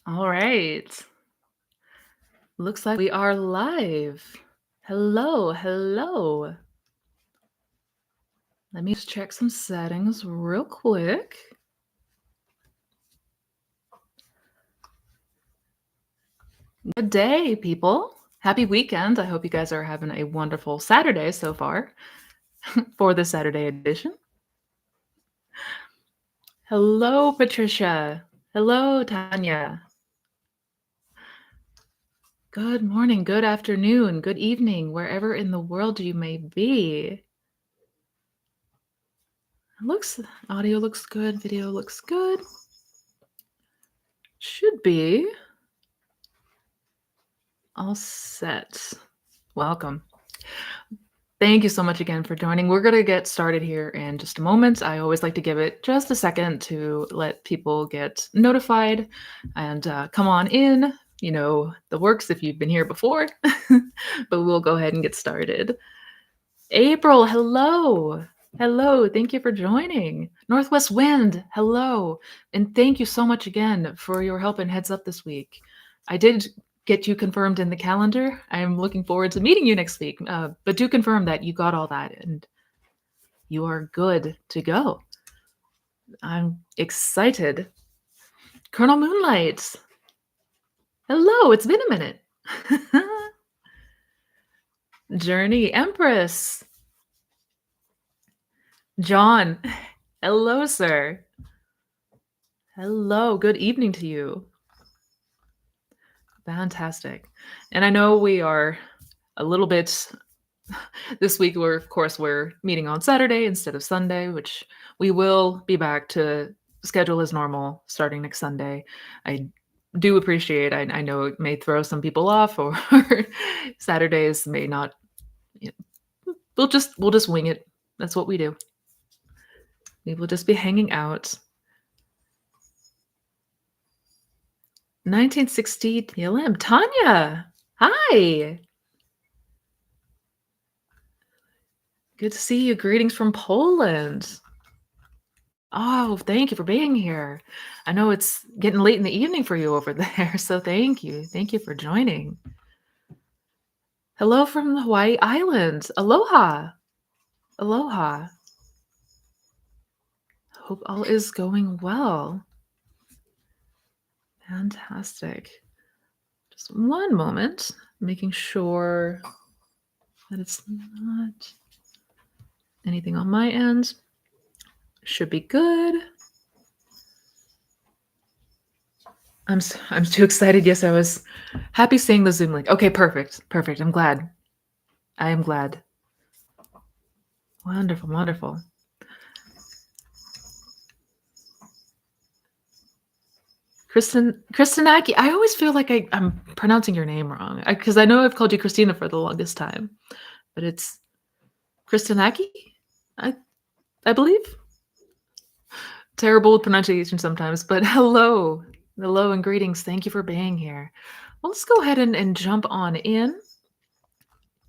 All right. Looks like we are live. Hello, hello. Let me just check some settings real quick. Good day, people. Happy weekend. I hope you guys are having a wonderful Saturday so far for the Saturday edition. Hello, Patricia. Hello, Tanya. Good morning, good afternoon, good evening, wherever in the world you may be. Looks audio looks good, video looks good. Should be all set. Welcome. Thank you so much again for joining. We're going to get started here in just a moment. I always like to give it just a second to let people get notified and come on in. You know, the works if you've been here before, but we'll go ahead and get started. April, hello. Hello. Thank you for joining. Northwest Wind, hello. And thank you so much again for your help and heads up this week. I did get you confirmed in the calendar. I'm looking forward to meeting you next week. But do confirm that you got all that and you are good to go. I'm excited. Colonel Moonlight, hello. It's been a minute. Journey Empress, John, hello, sir. Hello. Good evening to you. Fantastic. And I know we are a little bit this week we're meeting on Saturday instead of Sunday, which we will be back to schedule as normal starting next Sunday. I do appreciate I know it may throw some people off or Saturdays may not we'll just wing it. That's what we do. We will just be hanging out. 1960 TLM. Tanya, hi. Good to see you. Greetings from Poland. Oh, thank you for being here. I know it's getting late in the evening for you over there, so thank you. Thank you for joining. Hello from the Hawaii Islands. Aloha. Aloha. Hope all is going well. Fantastic. Just one moment, making sure that it's not anything on my end. Should be good. I'm too excited. Yes, I was happy seeing the Zoom link. Okay, perfect. Perfect. I'm glad. I am glad. Wonderful, wonderful. Kristinaki, I always feel like I'm pronouncing your name wrong because I know I've called you Christina for the longest time, but it's Kristinaki, I believe. Terrible with pronunciation sometimes, but hello, hello, and greetings. Thank you for being here. Well, let's go ahead and jump on in.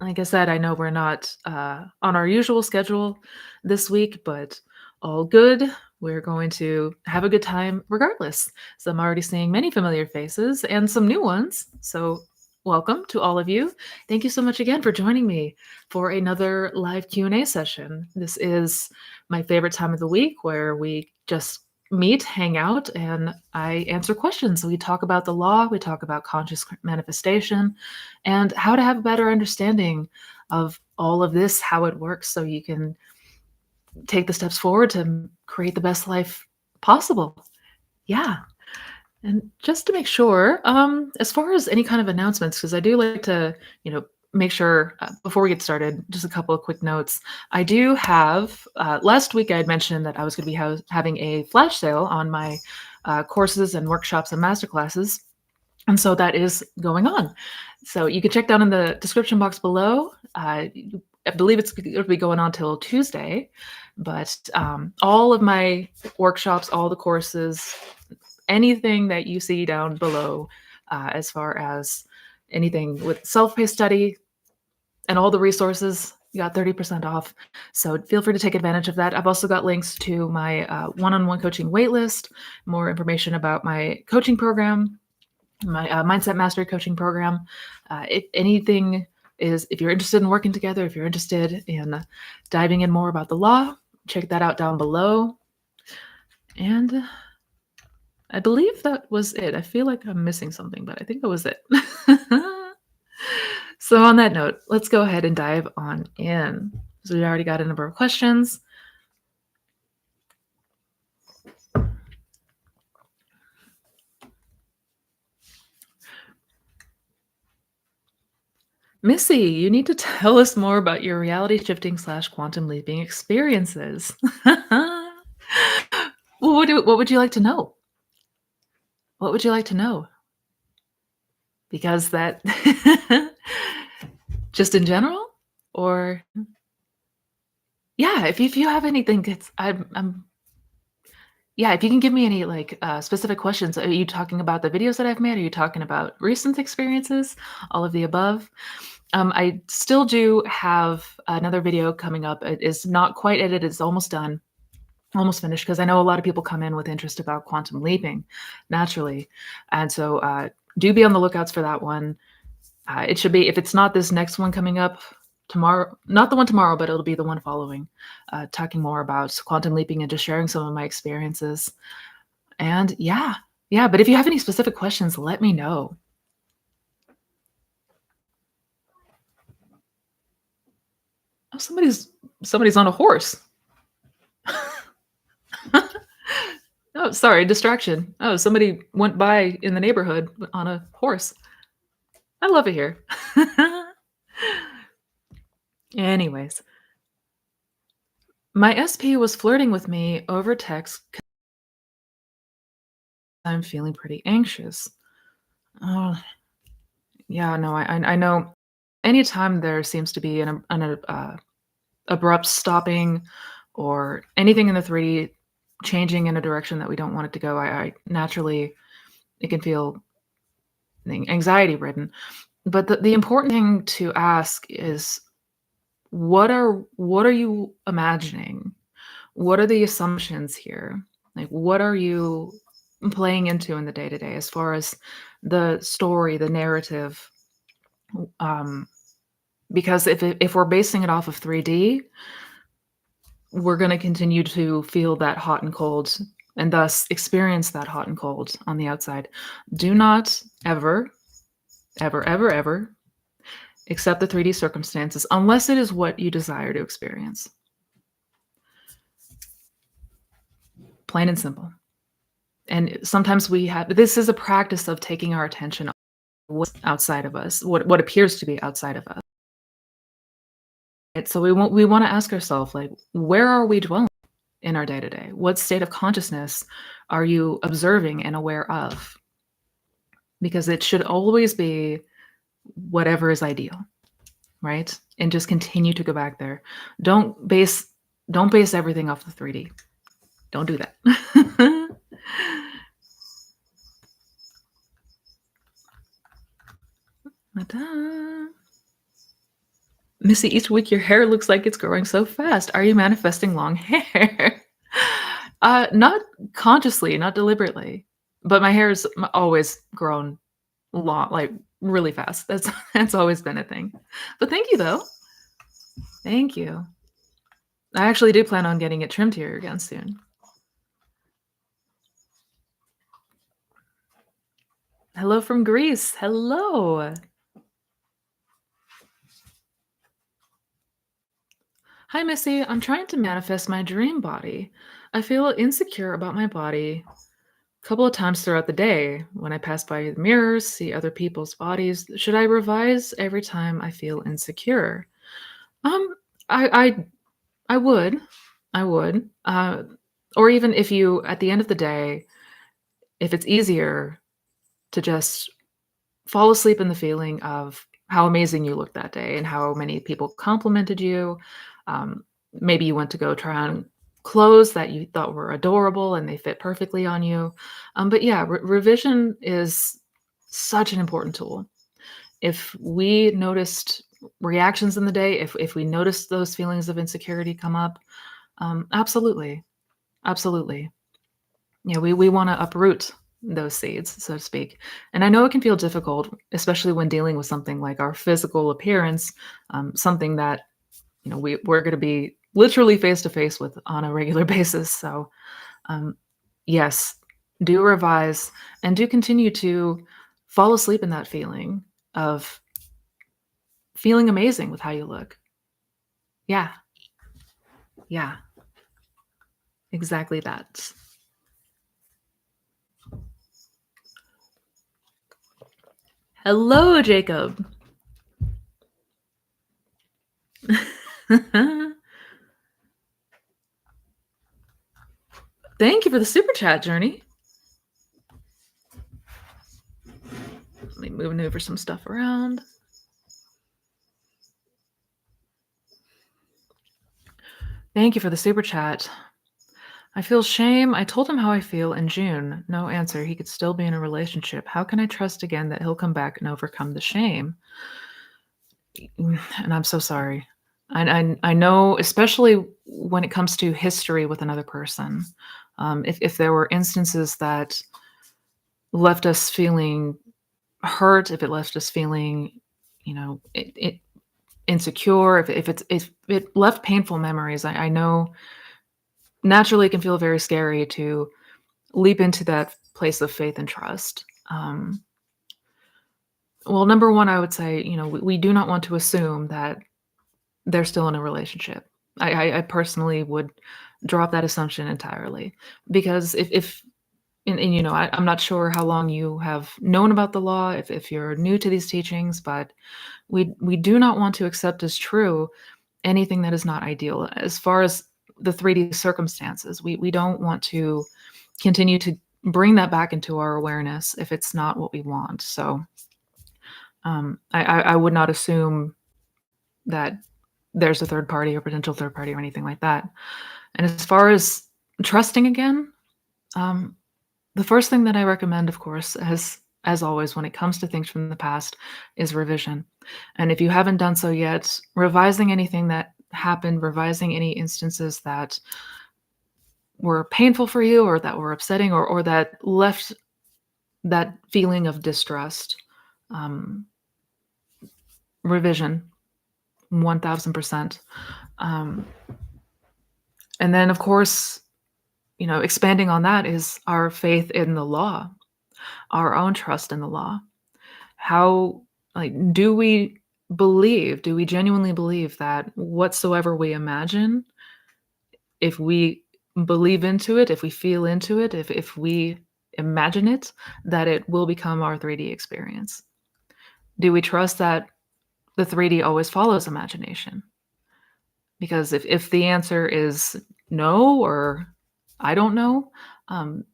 Like I said, I know we're not on our usual schedule this week, but all good. We're going to have a good time regardless. So I'm already seeing many familiar faces and some new ones. So welcome to all of you. Thank you so much again for joining me for another live Q&A session. This is my favorite time of the week where we just meet, hang out, and I answer questions. So we talk about the law, we talk about conscious manifestation, and how to have a better understanding of all of this, how it works, so you can take the steps forward to create the best life possible. Yeah. And just to make sure, as far as any kind of announcements, because I do like to, make sure before we get started, just a couple of quick notes. I do have, last week I had mentioned that I was going to be having a flash sale on my courses and workshops and masterclasses. And so that is going on. So you can check down in the description box below. I believe it's going to be going on till Tuesday, but all of my workshops, all the courses, anything that you see down below, as far as anything with self-paced study and all the resources, you got 30% off. So feel free to take advantage of that. I've also got links to my one-on-one coaching waitlist, more information about my coaching program, my mindset mastery coaching program. If anything if you're interested in working together, if you're interested in diving in more about the law, check that out down below. And I believe that was it. I feel like I'm missing something, but I think that was it. So on that note, let's go ahead and dive on in. So we already got a number of questions. Missy, you need to tell us more about your reality shifting slash quantum leaping experiences. What would you like to know? What would you like to know? Because that just in general? Or yeah, if you have anything, it's I'm yeah, if you can give me any like specific questions. Are you talking about the videos that I've made? Are you talking about recent experiences? All of the above. I still do have another video coming up. It is not quite edited. It's almost done, almost finished, because I know a lot of people come in with interest about quantum leaping naturally. And so do be on the lookouts for that one. It should be, if it's not this next one coming up tomorrow, not the one tomorrow, but it'll be the one following, talking more about quantum leaping and just sharing some of my experiences. And yeah, but if you have any specific questions, let me know. Oh, somebody's on a horse. Oh, sorry, distraction. Oh, somebody went by in the neighborhood on a horse. I love it here. Anyways, my SP was flirting with me over text 'cause I'm feeling pretty anxious. Oh, yeah, no, I know anytime there seems to be an abrupt stopping or anything in the 3D changing in a direction that we don't want it to go, I naturally, it can feel anxiety ridden. But the important thing to ask is what are you imagining? What are the assumptions here? Like what are you playing into in the day to day as far as the story, the narrative? Um, because if we're basing it off of 3D, we're going to continue to feel that hot and cold and thus experience that hot and cold on the outside. Do not ever, ever, ever, ever accept the 3D circumstances unless it is what you desire to experience. Plain and simple. And sometimes we have this is a practice of taking our attention off what's outside of us, what appears to be outside of us. Right? So we want to ask ourselves, like, where are we dwelling in our day to day? What state of consciousness are you observing and aware of? Because it should always be whatever is ideal, right? And just continue to go back there. Don't base everything off the 3D. Don't do that. Ta-da. Missy, each week your hair looks like it's growing so fast. Are you manifesting long hair? Not consciously, not deliberately, but my hair's always grown long, like really fast. That's always been a thing. But thank you though. Thank you. I actually do plan on getting it trimmed here again soon. Hello from Greece. Hello. Hi, Missy. I'm trying to manifest my dream body. I feel insecure about my body a couple of times throughout the day when I pass by the mirrors, see other people's bodies. Should I revise every time I feel insecure? Um, I I would. I would. Or even if you, at the end of the day, if it's easier to just fall asleep in the feeling of how amazing you looked that day and how many people complimented you. Maybe you went to go try on clothes that you thought were adorable and they fit perfectly on you. But yeah, revision is such an important tool. If we noticed reactions in the day, if we noticed those feelings of insecurity come up, absolutely, absolutely. Yeah, we want to uproot those seeds, so to speak. And I know it can feel difficult, especially when dealing with something like our physical appearance, something that we're going to be literally face to face with on a regular basis. So um, yes, do revise and do continue to fall asleep in that feeling of feeling amazing with how you look. Yeah, yeah, exactly that. Hello, Jacob. Thank you for the super chat, Journey. Let me maneuver some stuff around. Thank you for the super chat. I feel shame. I told him how I feel in June. No answer. He could still be in a relationship. How can I trust again that he'll come back and overcome the shame? And I'm so sorry. I know, especially when it comes to history with another person, if there were instances that left us feeling hurt, if it left us feeling, insecure, if it left painful memories, I know naturally it can feel very scary to leap into that place of faith and trust. Well, number one, I would say, we do not want to assume that they're still in a relationship. I personally would drop that assumption entirely because if and I'm not sure how long you have known about the law, if you're new to these teachings, but we do not want to accept as true anything that is not ideal. As far as the 3D circumstances, we don't want to continue to bring that back into our awareness if it's not what we want. So I would not assume that there's a third party or potential third party or anything like that. And as far as trusting again, um, the first thing that I recommend, of course, as always, when it comes to things from the past, is revision. And if you haven't done so yet, revising anything that happened, revising any instances that were painful for you or that were upsetting or that left that feeling of distrust. Um, Revision, 1000%. Um, and then, of course, expanding on that is our faith in the law, our own trust in the law. How, like, do we genuinely believe that whatsoever we imagine, if we believe into it, if we feel into it, if we imagine it, that it will become our 3D experience? Do we trust that the 3D always follows imagination? Because if the answer is no or I don't know, um,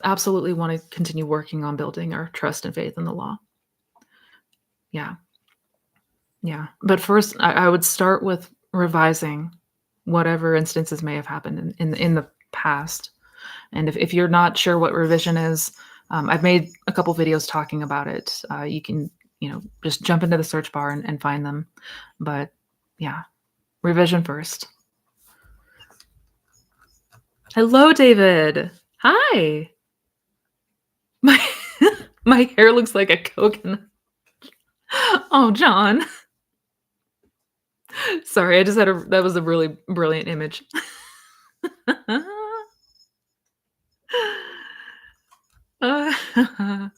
absolutely want to continue working on building our trust and faith in the law. Yeah, yeah. But first, I would start with revising whatever instances may have happened in the past. And if you're not sure what revision is, I've made a couple videos talking about it. You can, just jump into the search bar and find them. But yeah, revision first. Hello, David. Hi. My my hair looks like a coconut. Oh, John. Sorry, I just had a that was a really brilliant image. I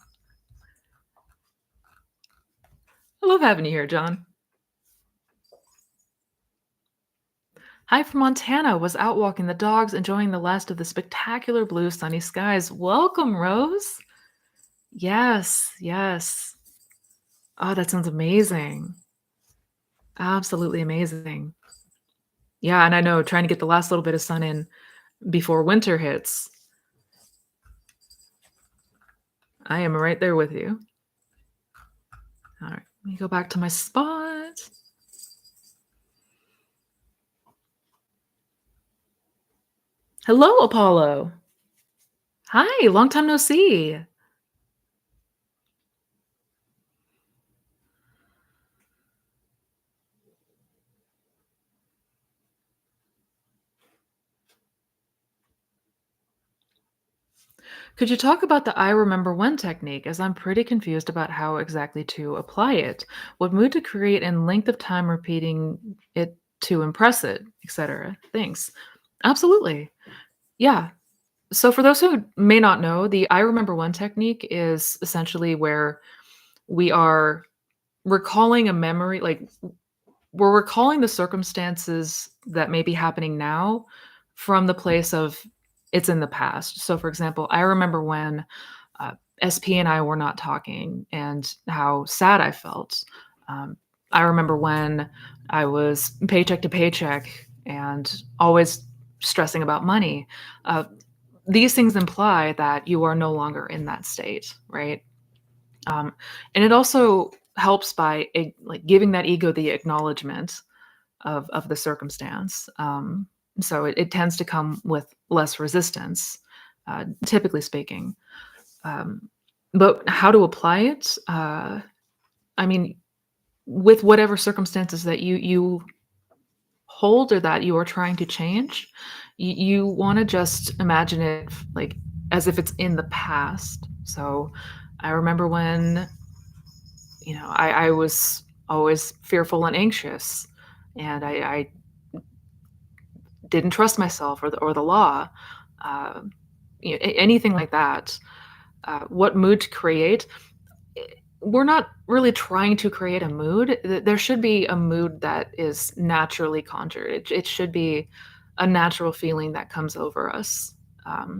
love having you here, John. Hi from Montana. Was out walking the dogs, enjoying the last of the spectacular blue sunny skies. Welcome, Rose. Yes, yes. Oh, that sounds amazing. Absolutely amazing. Yeah, and I know trying to get the last little bit of sun in before winter hits. I am right there with you. All right, let me go back to my spot. Hello, Apollo. Hi, long time no see. Could you talk about the "I remember when" technique, as I'm pretty confused about how exactly to apply it? What mood to create and length of time repeating it to impress it, etc. Thanks. Absolutely. Yeah. So for those who may not know, the "I remember when" technique is essentially where we are recalling a memory, like we're recalling the circumstances that may be happening now from the place of it's in the past. So, for example, I remember when SP and I were not talking and how sad I felt. Um, I remember when I was paycheck to paycheck and always stressing about money. Uh, these things imply that you are no longer in that state, right? Um, and it also helps by like giving that ego the acknowledgement of the circumstance. So it tends to come with less resistance, typically speaking. Um, but how to apply it? I mean, with whatever circumstances that you hold or that you are trying to change, you want to just imagine it like as if it's in the past. So I remember when I was always fearful and anxious, and I didn't trust myself or the law, um, anything like that. What mood to create? Eh, We're not really trying to create a mood. There should be a mood that is naturally conjured. It should be a natural feeling that comes over us.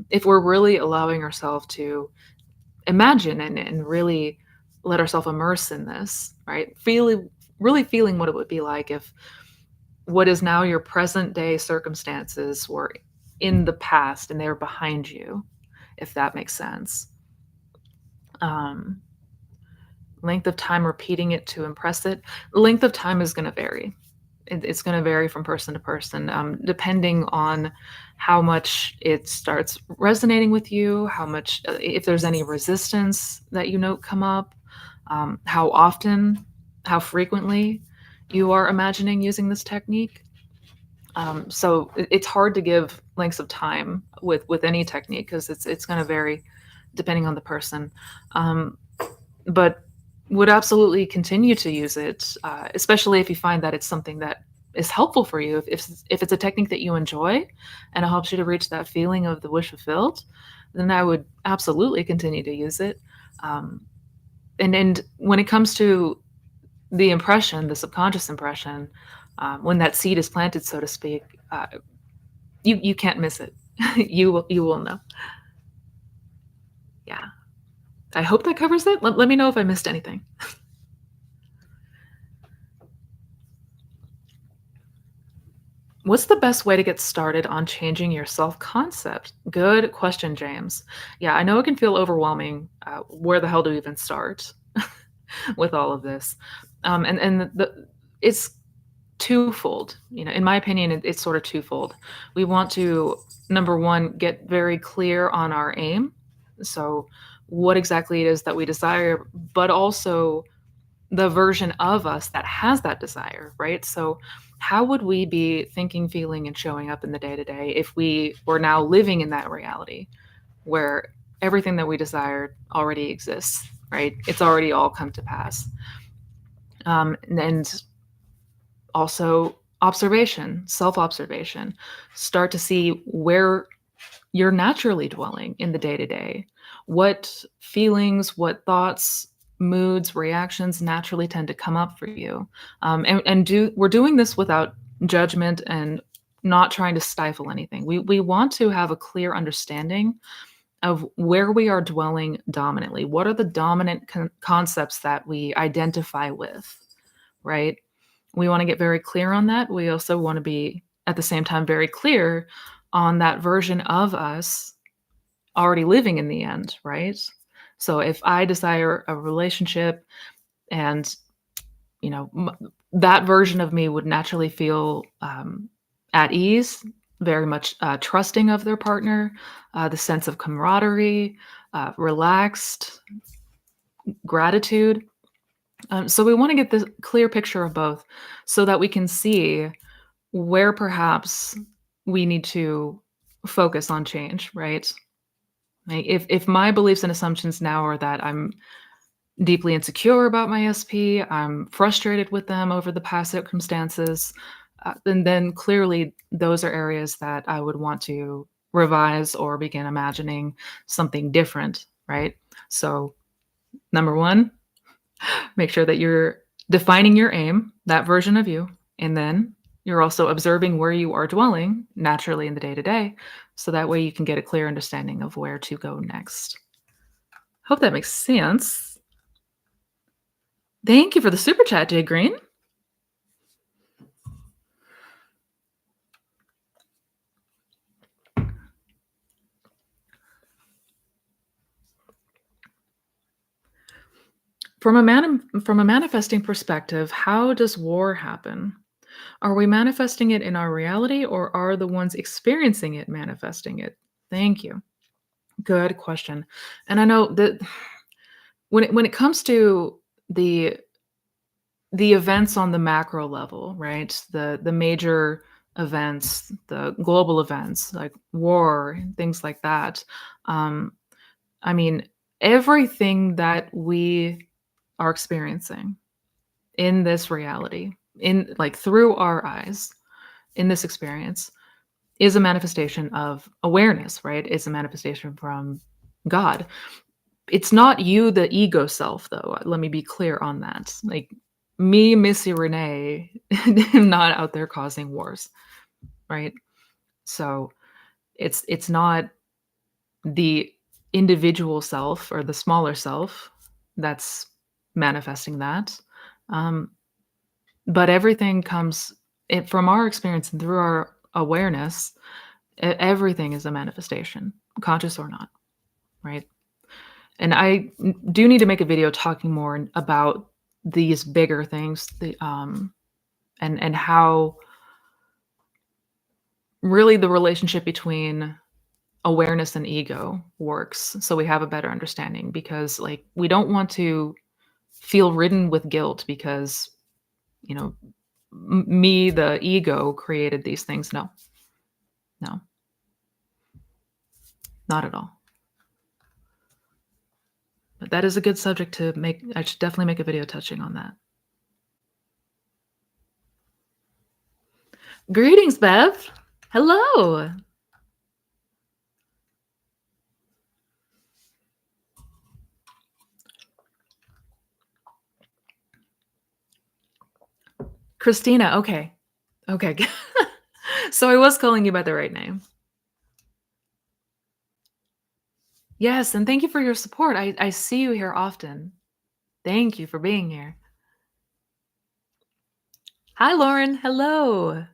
If we're really allowing ourselves to imagine and really let ourselves immerse in this, right? Really feeling what it would be like if what is now your present day circumstances were in the past and they were behind you, if that makes sense. Um, Length of time repeating it to impress it. Length of time is going to vary. It's going to vary from person to person, depending on how much it starts resonating with you, how much, if there's any resistance that you note come up, how often, how frequently you are imagining using this technique. So it's hard to give lengths of time with any technique because it's going to vary depending on the person. Um, but would absolutely continue to use it, especially if you find that it's something that is helpful for you. If it's a technique that you enjoy and it helps you to reach that feeling of the wish fulfilled, then I would absolutely continue to use it. Um, and when it comes to the impression, the subconscious impression, when that seed is planted, so to speak, you can't miss it. You will know. Yeah. I hope that covers it. Let me know if I missed anything. What's the best way to get started on changing your self concept? Good question, James. Yeah, I know it can feel overwhelming. Where the hell do we even start with all of this? It's twofold. In my opinion, it's sort of twofold. We want to, number one, get very clear on our aim. So, what exactly it is that we desire, but also the version of us that has that desire, right? So, how would we be thinking, feeling, and showing up in the day to day if we were now living in that reality where everything that we desired already exists, right? It's already all come to pass. And also, observation, self observation. Start to see where you're naturally dwelling in the day to day. What feelings, what thoughts, moods, reactions naturally tend to come up for you? We're doing this without judgment and not trying to stifle anything. We want to have a clear understanding of where we are dwelling dominantly. What are the dominant concepts that we identify with, right? We want to get very clear on that. We also want to be at the same time very clear on that version of us already living in the end, right? So if I desire a relationship and, that version of me would naturally feel at ease, very much trusting of their partner, the sense of camaraderie, relaxed, gratitude. So we want to get this clear picture of both so that we can see where perhaps we need to focus on change, right? Like, if my beliefs and assumptions now are that I'm deeply insecure about my SP, I'm frustrated with them over the past circumstances, and then clearly those are areas that I would want to revise or begin imagining something different, right? So, number 1, make sure that you're defining your aim, that version of you, and then you're also observing where you are dwelling naturally in the day to day, so that way you can get a clear understanding of where to go next. Hope that makes sense. Thank you for the super chat, Jay Green. From a manifesting perspective, how does war happen? Are we manifesting it in our reality, or are the ones experiencing it manifesting it? Thank you. Good question. And I know that when it comes to the the events on the macro level, right? The major events, the global events like war and things like that. Um, I mean, everything that we are experiencing in this reality, in like through our eyes, in this experience, is a manifestation of awareness, right? It's a manifestation from God. It's not you, the ego self, though. Let me be clear on that. Like me, Missy Renee, am not out there causing wars, right? So it's not the individual self or the smaller self that's manifesting that. Um, but everything comes from our experience and through our awareness. Everything is a manifestation, conscious or not, right? And I do need to make a video talking more about these bigger things, and how really the relationship between awareness and ego works, so we have a better understanding. Because like we don't want to feel ridden with guilt because you know me, the ego, created these things. No, no, not at all. But that is a good subject to make. I should definitely make a video touching on that. Greetings, Bev. Hello. Christina. Okay. Okay. So I was calling you by the right name. Yes, and thank you for your support. I see you here often. Thank you for being here. Hi, Lauren. Hello.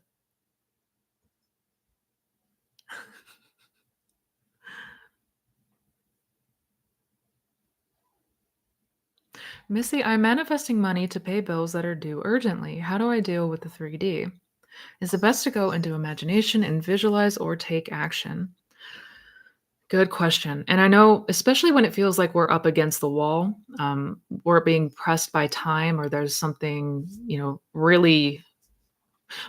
Missy, I'm manifesting money to pay bills that are due urgently. How do I deal with the 3D? Is it best to go into imagination and visualize or take action? Good question. And I know, especially when it feels like we're up against the wall, we're being pressed by time, or there's something, really,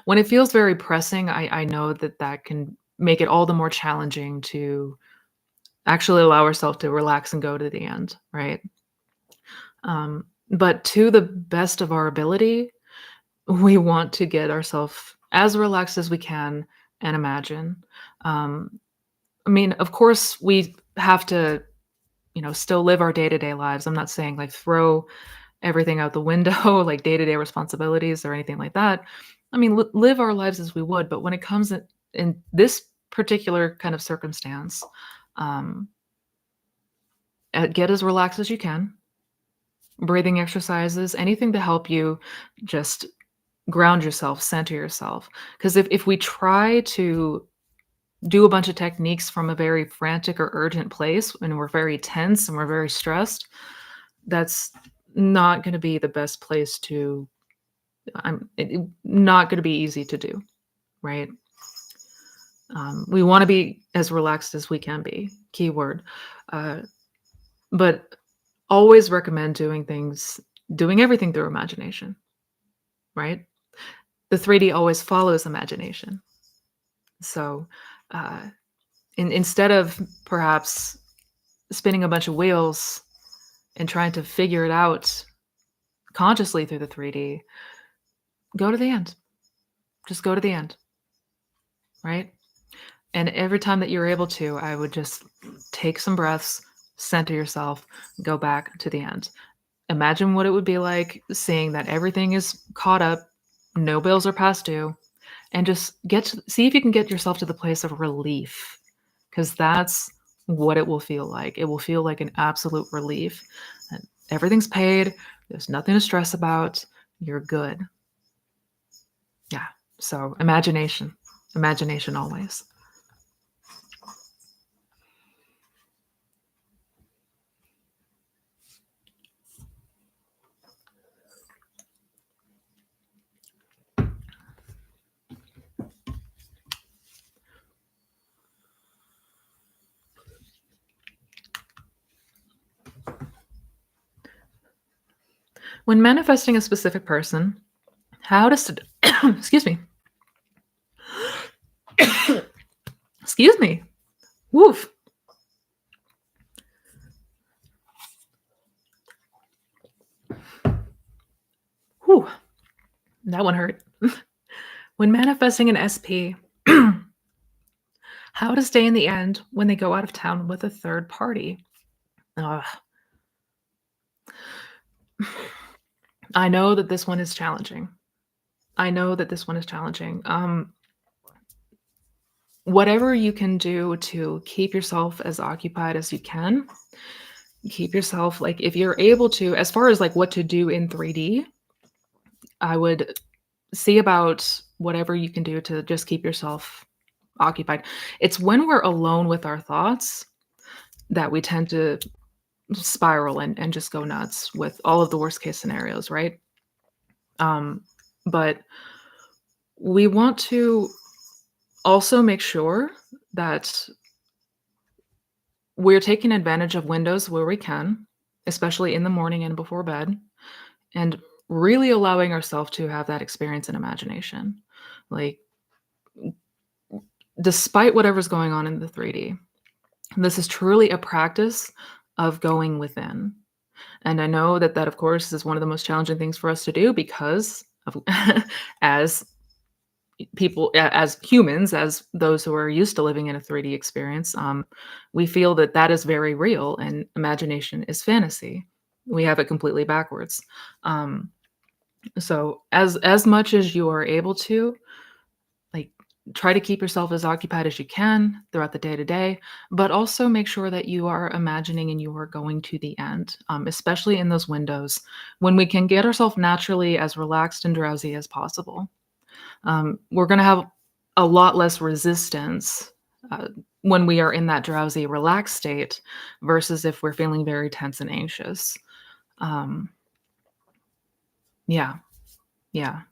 when it feels very pressing, I know that that can make it all the more challenging to actually allow ourselves to relax and go to the end, right? But to the best of our ability, we want to get ourselves as relaxed as we can and imagine. Um, I mean, of course, we have to, still live our day to day lives. I'm not saying like throw everything out the window, like day to day responsibilities or anything like that. I mean, live our lives as we would. But when it comes in this particular kind of circumstance, um, get as relaxed as you can. Breathing exercises, anything to help you just ground yourself, center yourself. Because if we try to do a bunch of techniques from a very frantic or urgent place and we're very tense and we're very stressed, that's not going to be the best place to. Not going to be easy to do, right? We want to be as relaxed as we can be. Keyword, but always recommend doing everything through imagination, right? The 3D always follows imagination. So, instead of perhaps spinning a bunch of wheels and trying to figure it out consciously through the 3D, go to the end. Just go to the end, right? And every time that you're able to, I would just take some breaths, center yourself, go back to the end. Imagine what it would be like seeing that everything is caught up, no bills are past due, and just see if you can get yourself to the place of relief, because that's what it will feel like. It will feel like an absolute relief. And everything's paid, there's nothing to stress about, you're good. Yeah. So imagination, imagination always. When manifesting a specific person, how does excuse me. Excuse me. Woof. Whew. That one hurt. When manifesting an SP, how to stay in the end when they go out of town with a third party. Ugh. I know that this one is challenging. I know that this one is challenging. Whatever you can do to keep yourself as occupied as you can, keep yourself like if you're able to, as far as like what to do in 3D, I would see about whatever you can do to just keep yourself occupied. It's when we're alone with our thoughts that we tend to spiral and just go nuts with all of the worst case scenarios, right? Um, but we want to also make sure that we're taking advantage of windows where we can, especially in the morning and before bed, and really allowing ourselves to have that experience in imagination. Like, despite whatever's going on in the 3D, this is truly a practice of going within. And I know that that, of course, is one of the most challenging things for us to do because of as people as humans, as those who are used to living in a 3D experience, we feel that that is very real and imagination is fantasy. We have it completely backwards. Um, so as much as you are able to, like, try to keep yourself as occupied as you can throughout the day to day, but also make sure that you are imagining and you are going to the end, especially in those windows when we can get ourselves naturally as relaxed and drowsy as possible. We're going to have a lot less resistance uh, when we are in that drowsy, relaxed state versus if we're feeling very tense and anxious. Um, yeah, yeah.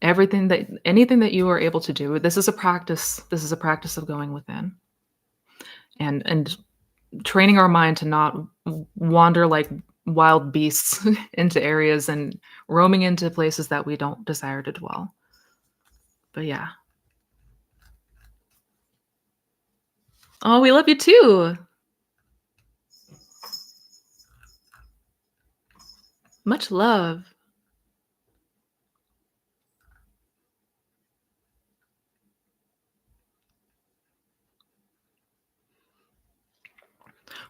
Anything that you are able to do, this is a practice. This is a practice of going within and training our mind to not wander like wild beasts into areas and roaming into places that we don't desire to dwell. But yeah. Oh, we love you too. Much love.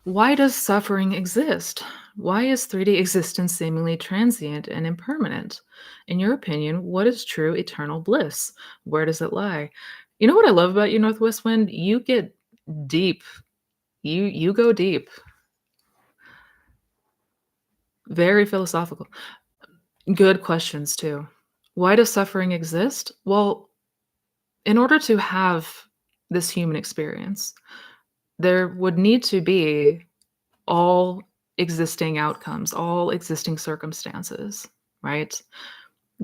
Why does suffering exist? Why is 3D existence seemingly transient and impermanent? In your opinion, what is true eternal bliss? Where does it lie? You know what I love about you, Northwest Wind? You get deep. You go deep. Very philosophical. Good questions too. Why does suffering exist? Well, in order to have this human experience, there would need to be all existing outcomes, all existing circumstances, right?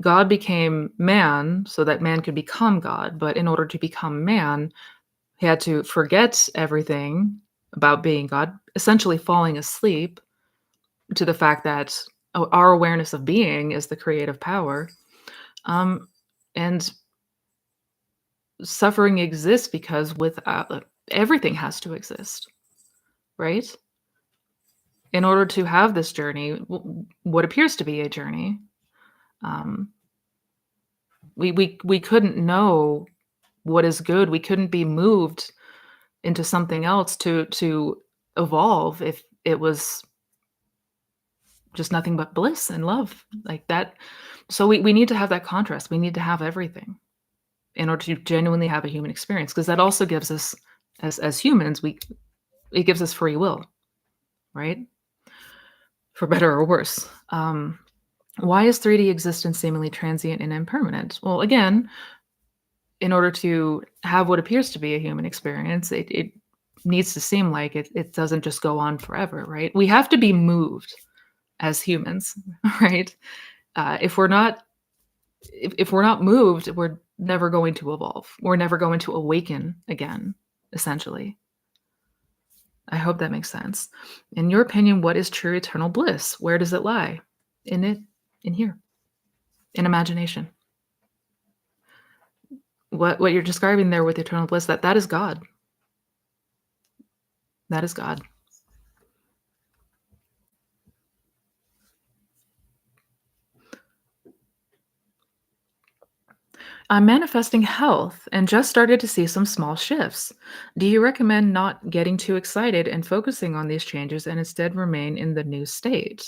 God became man so that man could become God, but in order to become man, he had to forget everything about being God, essentially falling asleep to the fact that our awareness of being is the creative power. Um, and suffering exists because everything has to exist, right? In order to have this journey, what appears to be a journey, um, we couldn't know what is good. We couldn't be moved into something else to evolve if it was just nothing but bliss and love like that. So we need to have that contrast. We need to have everything in order to genuinely have a human experience because that also gives us as humans, we it gives us free will, right? For better or worse. Why is 3D existence seemingly transient and impermanent? Well, again, in order to have what appears to be a human experience, it needs to seem like it doesn't just go on forever, right? We have to be moved as humans, right? If we're not if we're not moved, we're never going to evolve. We're never going to awaken again, essentially. I hope that makes sense. In your opinion, what is true eternal bliss? Where does it lie? In it, in here, in imagination. What you're describing there with eternal bliss, that is God. That is God. I'm manifesting health and just started to see some small shifts. Do you recommend not getting too excited and focusing on these changes and instead remain in the new state?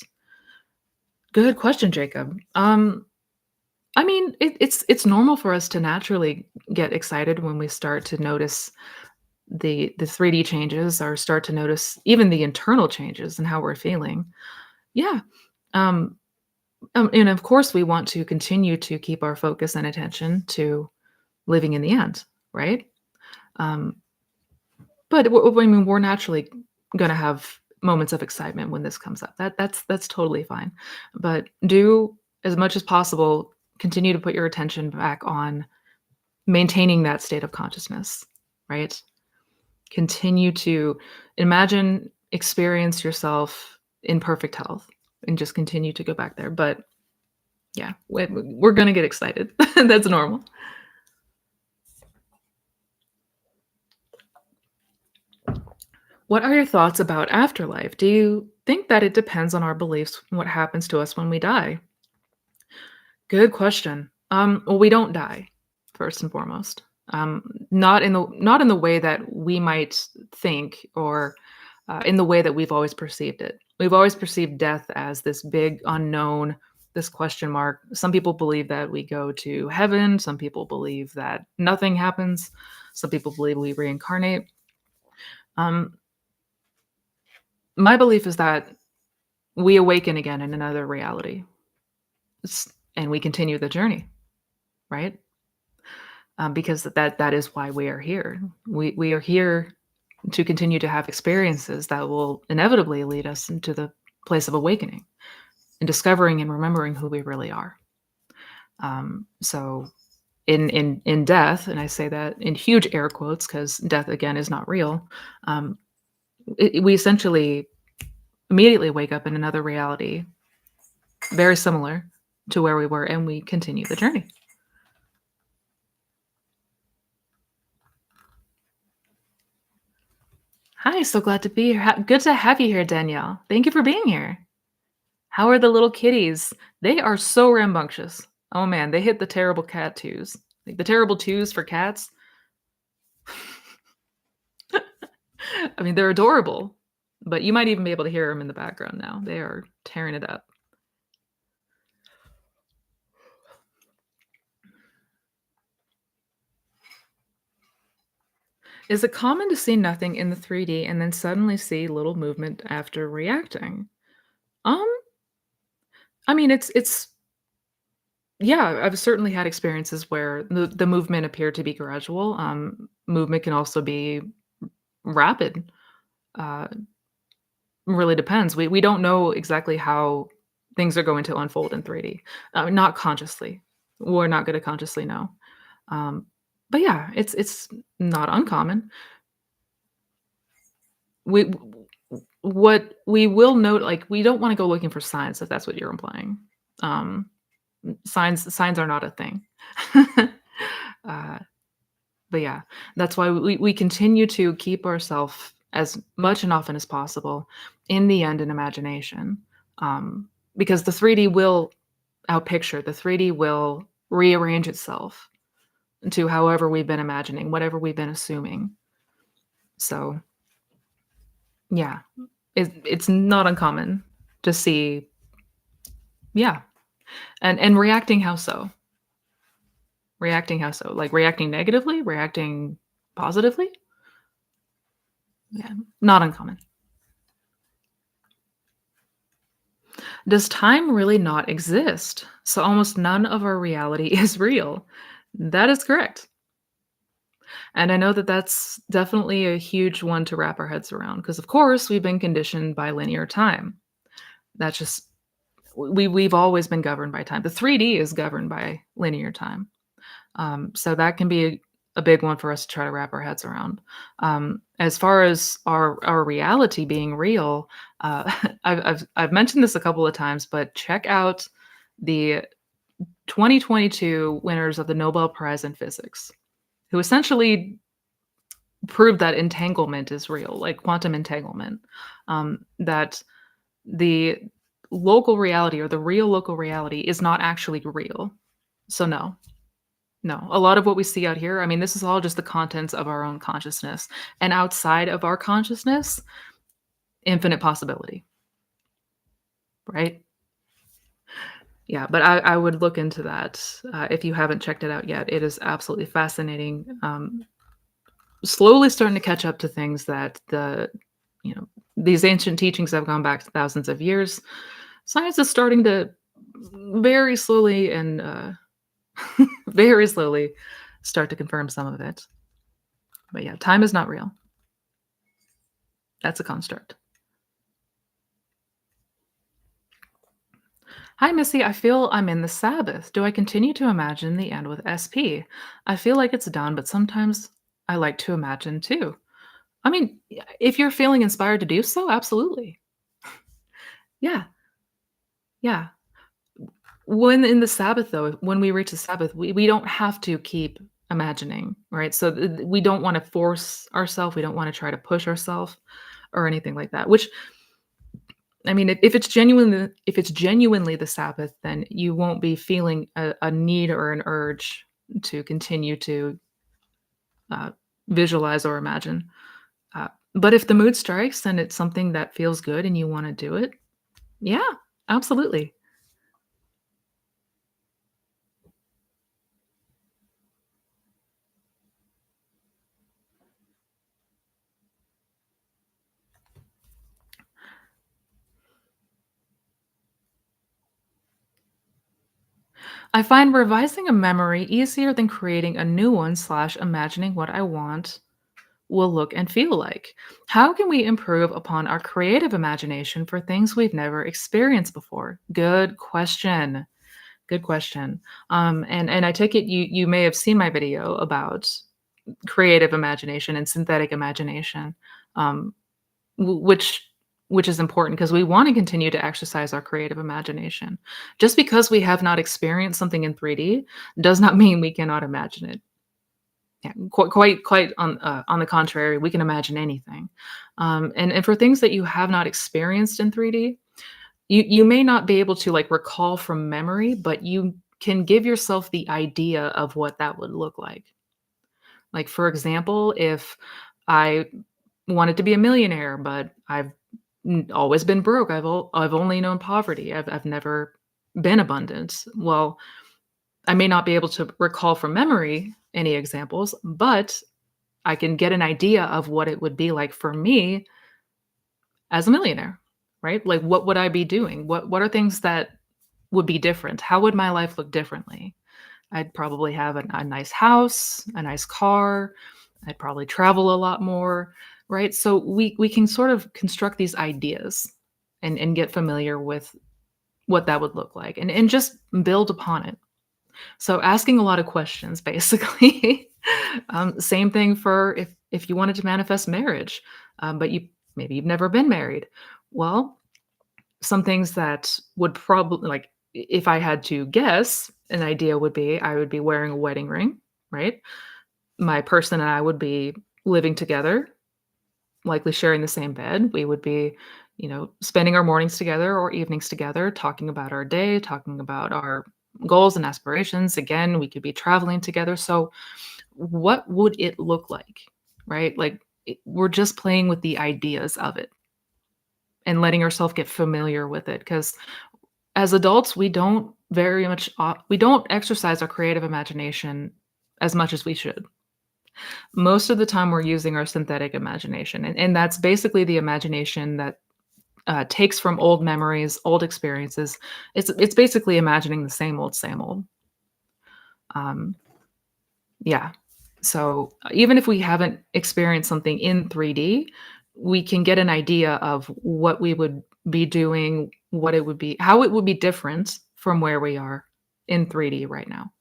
Good question, Jacob. I mean, it's normal for us to naturally get excited when we start to notice the 3D changes or start to notice even the internal changes and how we're feeling. Yeah. Um, and of course, we want to continue to keep our focus and attention to living in the end, right? Um, but I mean, we're naturally going to have moments of excitement when this comes up. That's totally fine. But do as much as possible continue to put your attention back on maintaining that state of consciousness, right? Continue to imagine, experience yourself in perfect health, and just continue to go back there. But yeah, we're going to get excited. That's normal. What are your thoughts about afterlife? Do you think that it depends on our beliefs and what happens to us when we die? Good question. Well, we don't die, first and foremost. Not in the way that we might think, or in the way that we've always perceived it. We've always perceived death as this big unknown, this question mark. Some people believe that we go to heaven. Some people believe that nothing happens. Some people believe we reincarnate. Um, my belief is that we awaken again in another reality, and we continue the journey, right? Because that is why we are here. We are here to continue to have experiences that will inevitably lead us into the place of awakening and discovering and remembering who we really are. So in death, and I say that in huge air quotes because death again is not real. Um, we essentially immediately wake up in another reality, very similar to where we were, and we continue the journey. Hi, so glad to be here. Good to have you here, Danielle. Thank you for being here. How are the little kitties? They are so rambunctious. Oh man, they hit the terrible cat twos. Like the terrible twos for cats. I mean, they're adorable, but you might even be able to hear them in the background now. They are tearing it up. Is it common to see nothing in the 3D and then suddenly see little movement after reacting? Um, I mean, it's yeah, I've certainly had experiences where the movement appeared to be gradual. Movement can also be rapid. Uh, really depends. We don't know exactly how things are going to unfold in 3D. Not consciously. We're not going to consciously know. Um, but yeah, it's not uncommon. We what we will note, like we don't want to go looking for signs if that's what you're implying. Um, signs are not a thing. uh, but yeah, that's why we continue to keep ourselves as much and often as possible, in the end, an imagination, because the 3D will outpicture, the 3D will rearrange itself to however we've been imagining, whatever we've been assuming. So, yeah, it's not uncommon to see, yeah, and reacting how so? Reacting how so? Like, reacting negatively? Reacting positively? Yeah, not uncommon. Does time really not exist? So almost none of our reality is real. That is correct. And I know that that's definitely a huge one to wrap our heads around because, of course, we've been conditioned by linear time. That's just we've always been governed by time. The 3D is governed by linear time. So that can be a big one for us to try to wrap our heads around. As far as our reality being real, I've mentioned this a couple of times, but check out the 2022 winners of the Nobel Prize in Physics, who essentially proved that entanglement is real, like quantum entanglement. That the local reality or the real local reality is not actually real. So no, no, a lot of what we see out here, I mean, this is all just the contents of our own consciousness, and outside of our consciousness, infinite possibility, right? Yeah, but I would look into that, if you haven't checked it out yet. It is absolutely fascinating, slowly starting to catch up to things that these ancient teachings have gone back thousands of years. Science is starting to very slowly and, very slowly start to confirm some of it. But yeah, time is not real. That's a construct. Hi, Missy. I feel I'm in the Sabbath. Do I continue to imagine the end with SP? I feel like it's done, but sometimes I like to imagine too. I mean, if you're feeling inspired to do so, absolutely. Yeah, yeah. When in the Sabbath, though, when we reach the Sabbath, we don't have to keep imagining, right? So we don't want to force ourselves. We don't want to try to push ourselves or anything like that. Which I mean, if it's genuinely the Sabbath, then you won't be feeling a need or an urge to continue to uh, visualize or imagine. But if the mood strikes and it's something that feels good and you want to do it, yeah, absolutely. I find revising a memory easier than creating a new one slash imagining what I want will look and feel like. How can we improve upon our creative imagination for things we've never experienced before? Good question. Good question. And I take it you may have seen my video about creative imagination and synthetic imagination, um, which is important because we want to continue to exercise our creative imagination. Just because we have not experienced something in 3D does not mean we cannot imagine it. Yeah, quite on the contrary, we can imagine anything. And for things that you have not experienced in 3D, you may not be able to, like, recall from memory, but you can give yourself the idea of what that would look like. Like, for example, if I wanted to be a millionaire, but I've always been broke, I've only known poverty, I've never been abundant. Well, I may not be able to recall from memory any examples, but I can get an idea of what it would be like for me as a millionaire, right? Like, what would I be doing? What are things that would be different? How would my life look differently? I'd probably have a nice house, a nice car. I'd probably travel a lot more, right? So we can sort of construct these ideas and get familiar with what that would look like and just build upon it. So asking a lot of questions, basically. Same thing for if you wanted to manifest marriage, but maybe you've never been married. Well, some things that would probably like if I had to guess, an idea would be I would be wearing a wedding ring, right? My person and I would be living together, likely sharing the same bed. We would be, spending our mornings together or evenings together, talking about our day, talking about our goals and aspirations. Again, we could be traveling together. So, what would it look like? Right? Like, we're just playing with the ideas of it and letting ourselves get familiar with it. Because as adults, we don't exercise our creative imagination as much as we should. Most of the time, we're using our synthetic imagination, and that's basically the imagination that takes from old memories, old experiences. It's basically imagining the same old, same old. Um, yeah. So even if we haven't experienced something in 3D, we can get an idea of what we would be doing, what it would be, how it would be different from where we are in 3D right now.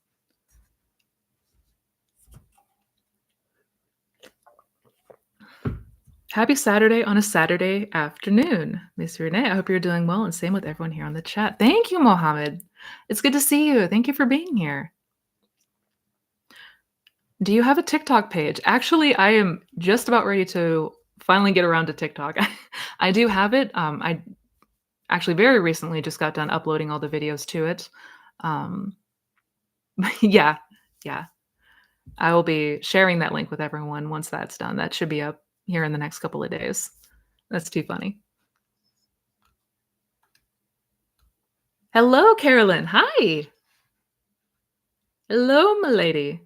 Happy Saturday on a Saturday afternoon, Miss Renee. I hope you're doing well, and same with everyone here on the chat. Thank you, Mohammed. It's good to see you. Thank you for being here. Do you have a TikTok page? Actually, I am just about ready to finally get around to TikTok. I do have it. I actually very recently just got done uploading all the videos to it. Um, yeah, yeah. I will be sharing that link with everyone once that's done. That should be up here in the next couple of days. That's too funny. Hello, Carolyn. Hi. Hello, my lady.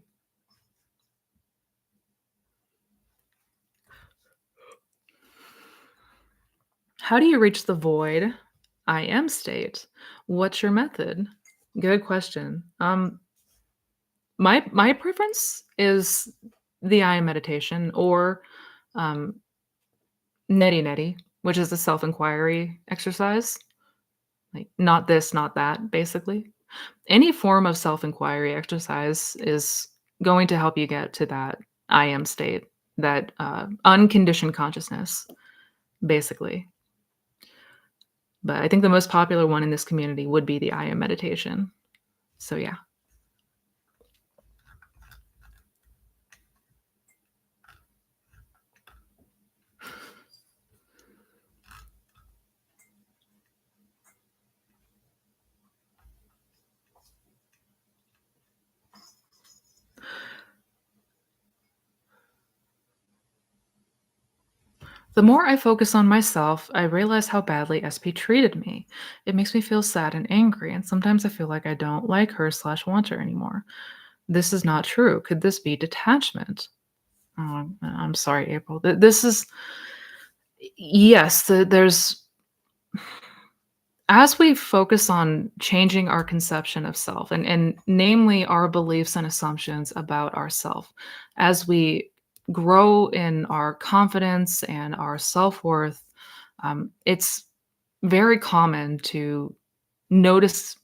How do you reach the void I am state? What's your method? Good question. My preference is the I am meditation or um, neti neti, which is a self inquiry exercise. Like not this, not that, basically. Any form of self inquiry exercise is going to help you get to that I am state, that unconditioned consciousness, basically. But I think the most popular one in this community would be the I am meditation. So yeah. The more I focus on myself, I realize how badly SP treated me. It makes me feel sad and angry, and sometimes I feel like I don't like her slash want her anymore. This is not true. Could this be detachment? Oh, I'm sorry, April. This is yes. There's as we focus on changing our conception of self, and namely our beliefs and assumptions about ourself, as we grow in our confidence and our self-worth, it's very common to notice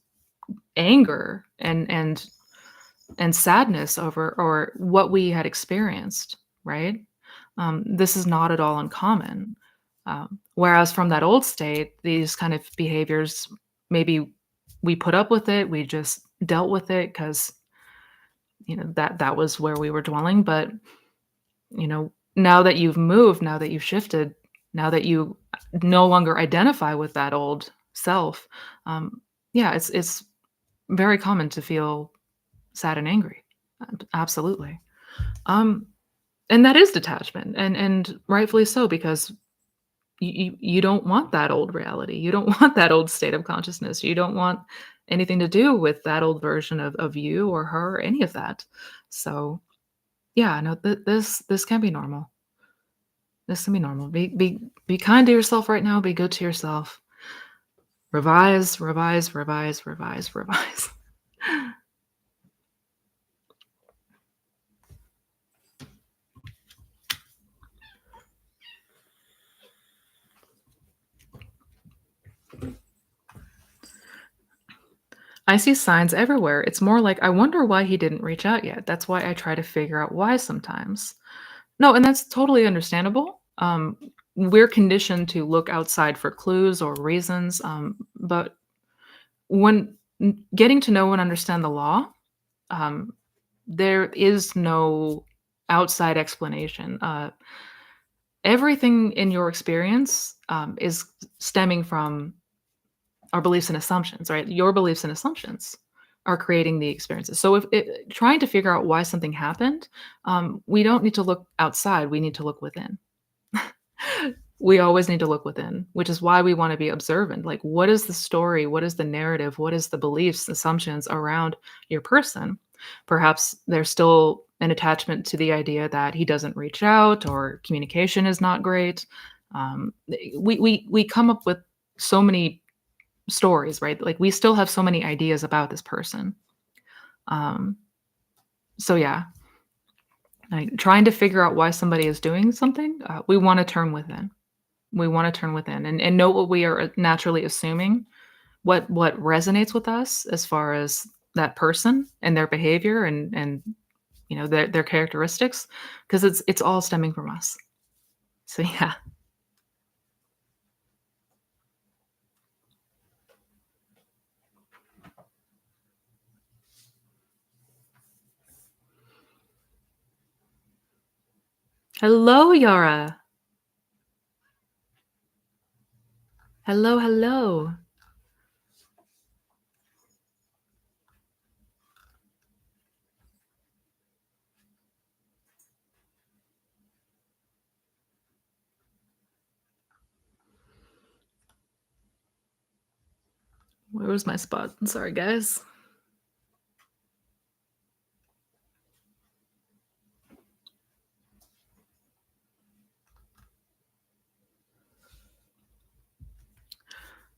anger and sadness over or what we had experienced, right? This is not at all uncommon. Whereas from that old state, these kind of behaviors, maybe we put up with it, we just dealt with it because that was where we were dwelling. But now that you've moved, now that you've shifted, now that you no longer identify with that old self, yeah, it's very common to feel sad and angry. Absolutely. Um, and that is detachment, and rightfully so, because you don't want that old reality. You don't want that old state of consciousness. You don't want anything to do with that old version of you or her or any of that. So yeah, no, this can be normal. This can be normal. Be kind to yourself right now. Be good to yourself. Revise, revise, revise, revise, revise. I see signs everywhere. It's more like, I wonder why he didn't reach out yet. That's why I try to figure out why sometimes. No, and that's totally understandable. We're conditioned to look outside for clues or reasons, but when getting to know and understand the law, um, there is no outside explanation. everything in your experience, is stemming from our beliefs and assumptions, right? Your beliefs and assumptions are creating the experiences. So if trying to figure out why something happened, we don't need to look outside. We need to look within. We always need to look within, which is why we want to be observant. Like, what is the story? What is the narrative? What is the beliefs, assumptions around your person? Perhaps there's still an attachment to the idea that he doesn't reach out or communication is not great. We come up with so many stories, right? Like, we still have so many ideas about this person. Um, so yeah, like trying to figure out why somebody is doing something, we want to turn within. We wanna turn within and know what we are naturally assuming, what resonates with us as far as that person and their behavior and, their characteristics, because it's all stemming from us. So, yeah. Hello, Yara. Hello, hello. Where was my spot? I'm sorry, guys.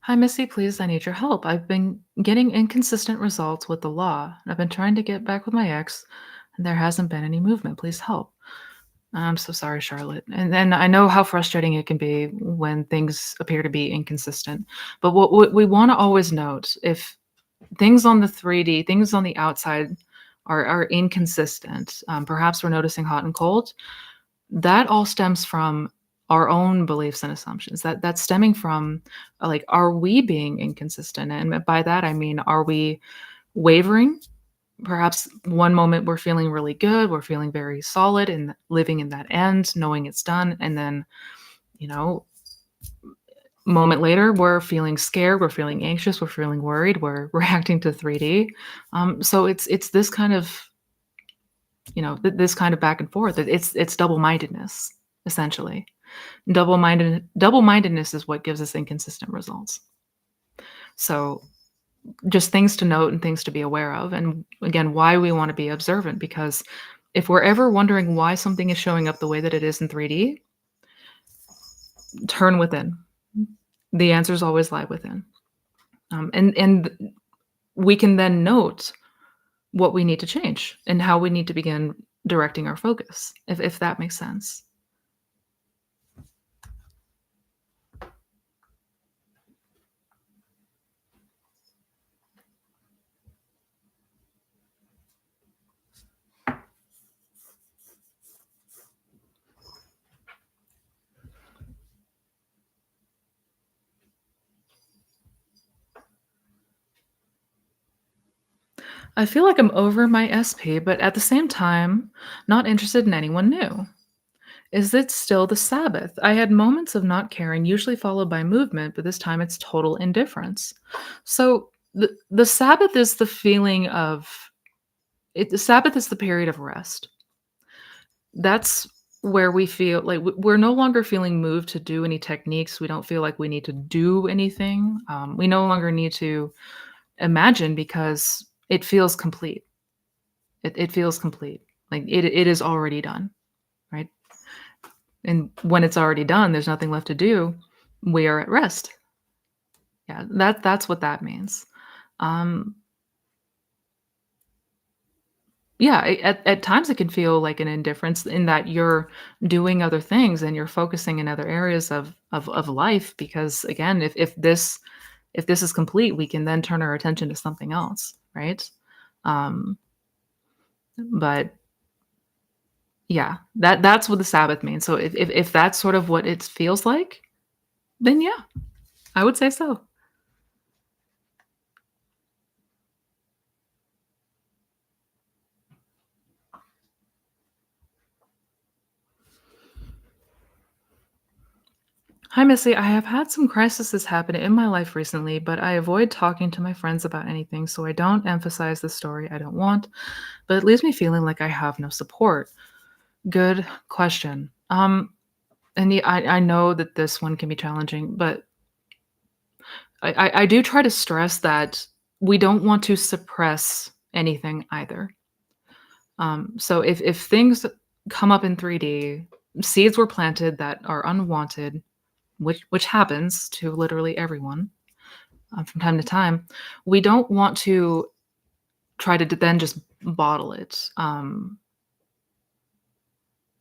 Hi, Missy, please, I need your help. I've been getting inconsistent results with the law, and I've been trying to get back with my ex, and there hasn't been any movement. Please help. I'm so sorry, Charlotte. And then I know how frustrating it can be when things appear to be inconsistent. But what we want to always note, if things on the 3D, things on the outside are inconsistent, perhaps we're noticing hot and cold, that all stems from our own beliefs and assumptions. That's stemming from like, are we being inconsistent? And by that I mean, are we wavering? Perhaps one moment we're feeling really good, we're feeling very solid and living in that end, knowing it's done, and then, you know, moment later we're feeling scared, we're feeling anxious, we're feeling worried, we're reacting to 3D. So it's this kind of, this kind of back and forth. It's double-mindedness, essentially. Double-mindedness is what gives us inconsistent results. So just things to note and things to be aware of. And again, why we want to be observant, because if we're ever wondering why something is showing up the way that it is in 3D, turn within. The answers always lie within. And we can then note what we need to change and how we need to begin directing our focus, if that makes sense. I feel like I'm over my SP, but at the same time, not interested in anyone new. Is it still the Sabbath? I had moments of not caring, usually followed by movement, but this time it's total indifference. So the Sabbath is the feeling of it. The Sabbath is the period of rest. That's where we feel like we're no longer feeling moved to do any techniques. We don't feel like we need to do anything. We no longer need to imagine because it feels complete. It feels complete. Like it is already done, right? And when it's already done, there's nothing left to do. We are at rest. Yeah, that's what that means. Um, yeah, at times it can feel like an indifference in that you're doing other things and you're focusing in other areas of life, because again, if this is complete, we can then turn our attention to something else, right? Um, but yeah, that's what the Sabbath means. So if that's sort of what it feels like, then yeah, I would say so. Hi, Missy. I have had some crises happen in my life recently, but I avoid talking to my friends about anything, so I don't emphasize the story I don't want, but it leaves me feeling like I have no support. Good question. I know that this one can be challenging, but I do try to stress that we don't want to suppress anything either. So if things come up in 3D, seeds were planted that are unwanted, which happens to literally everyone from time to time, we don't want to try to then just bottle it.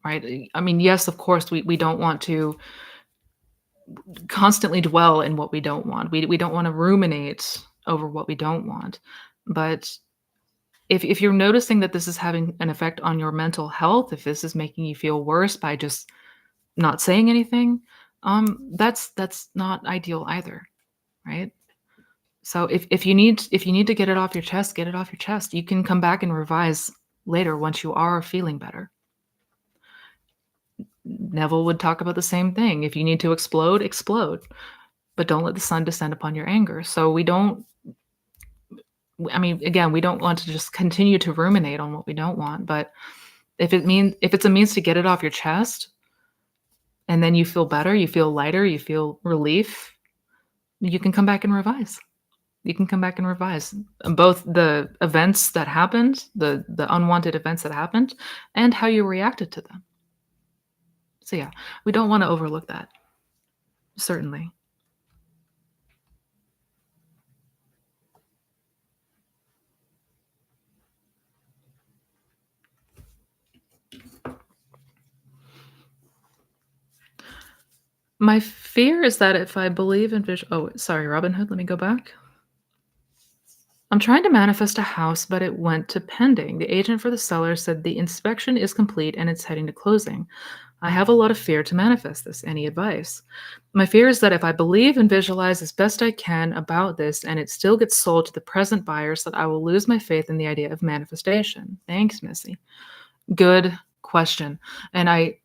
Right? I mean, yes, of course, we don't want to constantly dwell in what we don't want. We don't want to ruminate over what we don't want. But if you're noticing that this is having an effect on your mental health, if this is making you feel worse by just not saying anything, that's not ideal either, right? So if you need to get it off your chest, get it off your chest. You can come back and revise later once you are feeling better. Neville would talk about the same thing. If you need to explode, explode, but don't let the sun descend upon your anger. So we don't I mean, again, we don't want to just continue to ruminate on what we don't want, but if it's a means to get it off your chest and then you feel better, you feel lighter, you feel relief, you can come back and revise. You can come back and revise both the events that happened, the unwanted events that happened, and how you reacted to them. So yeah, we don't want to overlook that. Certainly. My fear is that if I believe in vision oh, sorry, Robin Hood, let me go back. I'm trying to manifest a house, but it went to pending. The agent for the seller said the inspection is complete and it's heading to closing. I have a lot of fear to manifest this. Any advice? My fear is that if I believe and visualize as best I can about this and it still gets sold to the present buyers, that I will lose my faith in the idea of manifestation. Thanks, Missy. Good question. And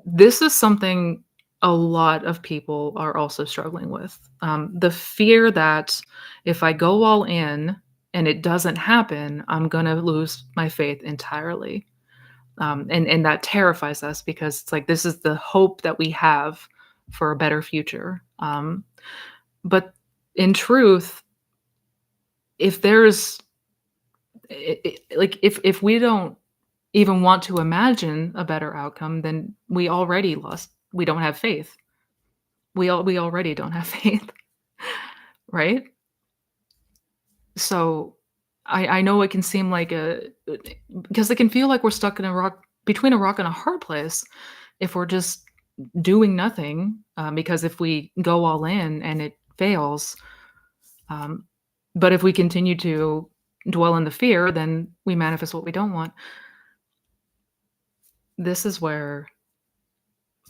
this is something a lot of people are also struggling with. The fear that if I go all in and it doesn't happen, I'm going to lose my faith entirely. And that terrifies us because it's like this is the hope that we have for a better future. But in truth, if there's like if we don't even want to imagine a better outcome, then we already lost. We don't have faith. We already don't have faith, right? So I know it can seem like a because it can feel like we're stuck in a rock between a rock and a hard place if we're just doing nothing. Because if we go all in and it fails, um, but if we continue to dwell in the fear, then we manifest what we don't want. This is where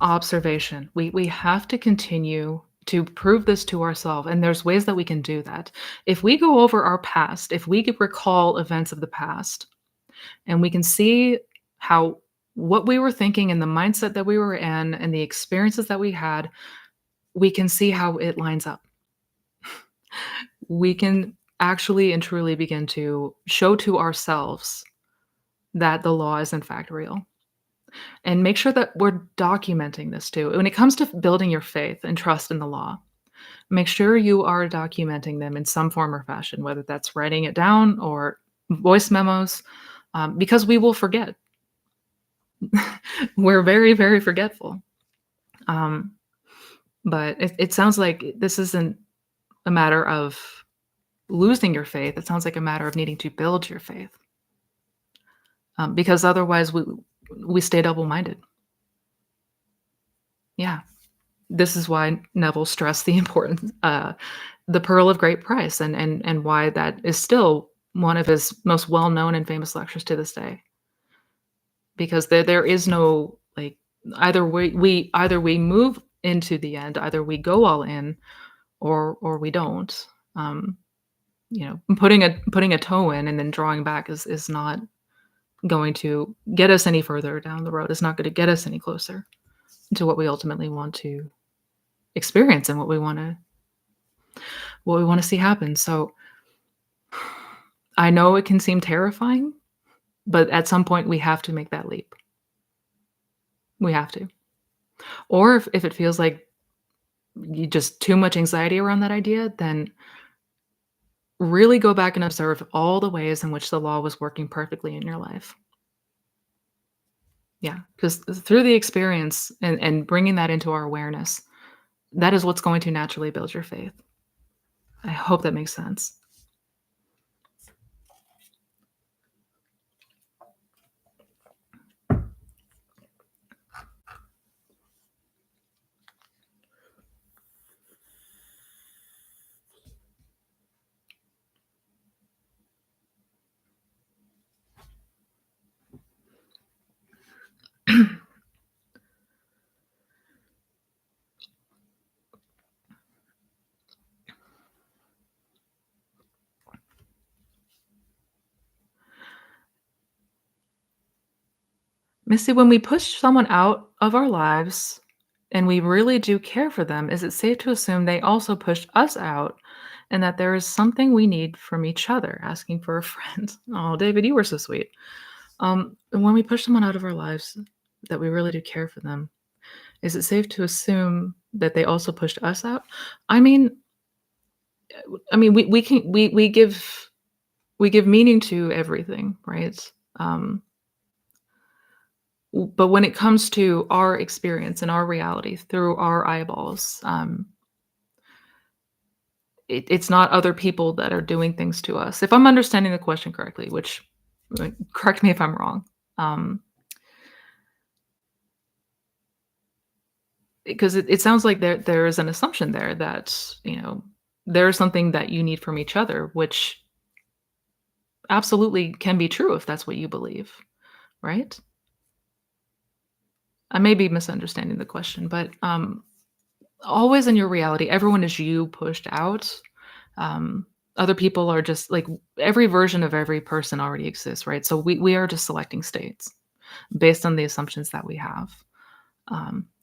observation. We have to continue to prove this to ourselves, and there's ways that we can do that. If we go over our past, if we could recall events of the past, and we can see how what we were thinking and the mindset that we were in and the experiences that we had, we can see how it lines up. We can actually and truly begin to show to ourselves that the law is in fact real. And make sure that we're documenting this too. When it comes to building your faith and trust in the law, make sure you are documenting them in some form or fashion, whether that's writing it down or voice memos, because we will forget. We're very, very forgetful. Um, but it sounds like this isn't a matter of losing your faith. It sounds like a matter of needing to build your faith, because otherwise we stay double minded. Yeah. This is why Neville stressed the importance, the pearl of great price, and why that is still one of his most well-known and famous lectures to this day. Because there is no like either we move into the end, either we go all in, or we don't. Um, putting a toe in and then drawing back is not going to get us any further down the road. It's not going to get us any closer to what we ultimately want to experience and what we want to see happen. So I know it can seem terrifying, but at some point we have to make that leap. We have to. Or if it feels like you just too much anxiety around that idea, then really go back and observe all the ways in which the law was working perfectly in your life. Yeah, because through the experience and bringing that into our awareness, that is what's going to naturally build your faith. I hope that makes sense. Missy, when we push someone out of our lives and we really do care for them, is it safe to assume they also pushed us out and that there is something we need from each other? Asking for a friend. Oh, David, you were so sweet. And when we push someone out of our lives that we really do care for them, is it safe to assume that they also pushed us out? I mean, we give meaning to everything, right? Um, but when it comes to our experience and our reality through our eyeballs, it's not other people that are doing things to us. If I'm understanding the question correctly, which correct me if I'm wrong, um, because it sounds like there is an assumption there that there is something that you need from each other, which absolutely can be true if that's what you believe, right? I may be misunderstanding the question, but always in your reality, everyone is you pushed out. Um, Other people are just like every version of every person already exists, right? So we are just selecting states based on the assumptions that we have.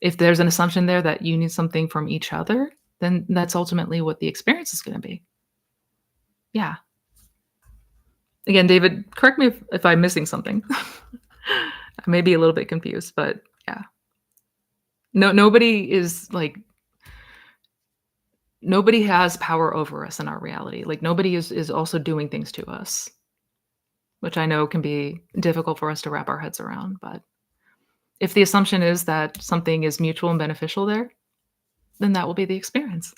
If there's an assumption there that you need something from each other, then that's ultimately what the experience is going to be. Yeah. Again, David, correct me if I'm missing something. I may be a little bit confused, but yeah. No, nobody has power over us in our reality. Like nobody is also doing things to us, which I know can be difficult for us to wrap our heads around. But if the assumption is that something is mutual and beneficial there, then that will be the experience.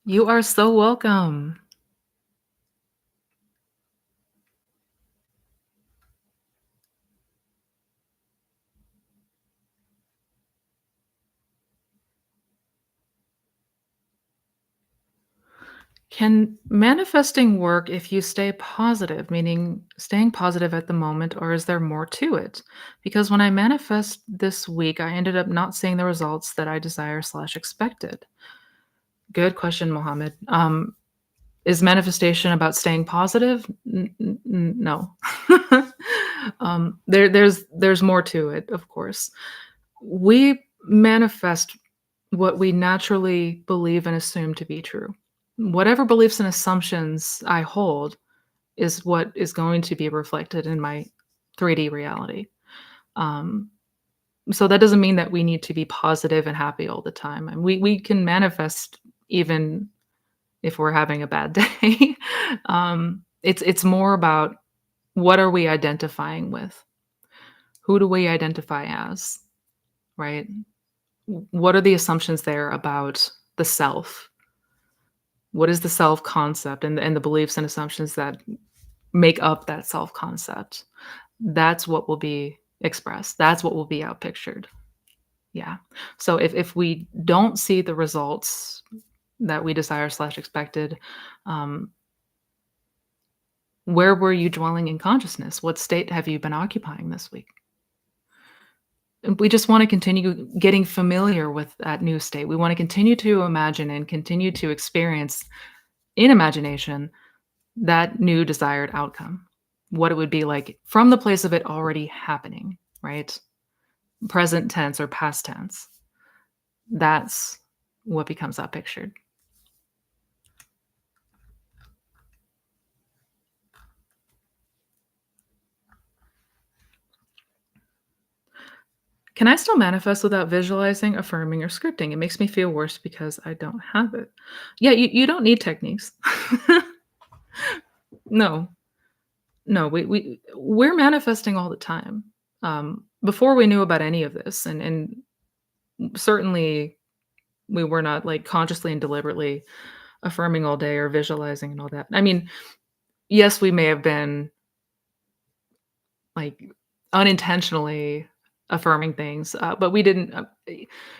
You are so welcome. Can manifesting work if you stay positive, meaning staying positive at the moment, or is there more to it? Because when I manifest this week, I ended up not seeing the results that I desire slash expected. Good question, Mohammed. Is manifestation about staying positive? No. There's more to it, of course. We manifest what we naturally believe and assume to be true. Whatever beliefs and assumptions I hold is what is going to be reflected in my 3D reality. Um, so that doesn't mean that we need to be positive and happy all the time. And we can manifest even if we're having a bad day. It's more about what are we identifying with? Who do we identify as? Right? What are the assumptions there about the self? What is the self concept and the beliefs and assumptions that make up that self concept? That's what will be expressed. That's what will be outpictured. Yeah. So if we don't see the results that we desire slash expected, um, where were you dwelling in consciousness? What state have you been occupying this week? And we just wanna continue getting familiar with that new state. We wanna continue to imagine and continue to experience in imagination that new desired outcome. What it would be like from the place of it already happening, right? Present tense or past tense. That's what becomes that pictured. Can I still manifest without visualizing, affirming, or scripting? It makes me feel worse because I don't have it. Yeah, you don't need techniques. No, no, we're manifesting all the time. Before we knew about any of this, and certainly we were not like consciously and deliberately affirming all day or visualizing and all that. I mean, yes, we may have been like unintentionally affirming things, but we didn't.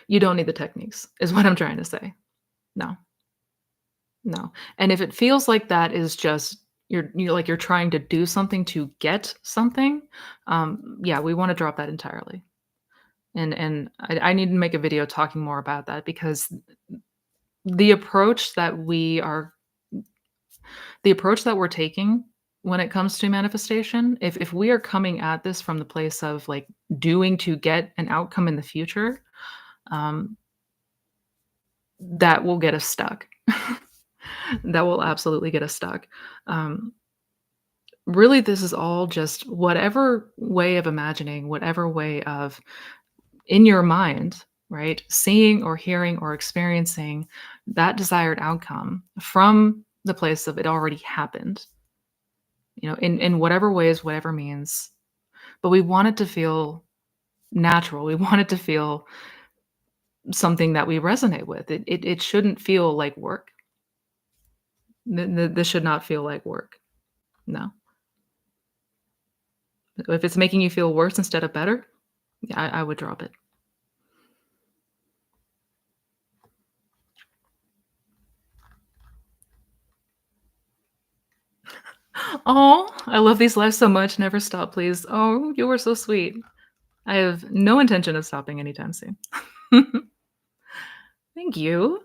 You don't need the techniques, is what I'm trying to say. No, no. And if it feels like that is just you're like you're trying to do something to get something, yeah, we want to drop that entirely. And I need to make a video talking more about that because the approach that we are the approach that we're taking when it comes to manifestation, if we are coming at this from the place of like doing to get an outcome in the future, um, that will get us stuck. That will absolutely get us stuck. Um, Really, this is all just whatever way of imagining, whatever way of in your mind, right? Seeing or hearing or experiencing that desired outcome from the place of it already happened, in whatever ways, whatever means. But we want it to feel natural. We want it to feel something that we resonate with. It shouldn't feel like work. This should not feel like work. No. If it's making you feel worse instead of better, yeah, I would drop it. Oh, I love these lives so much. Never stop, please. Oh, you were so sweet. I have no intention of stopping anytime soon. Thank you.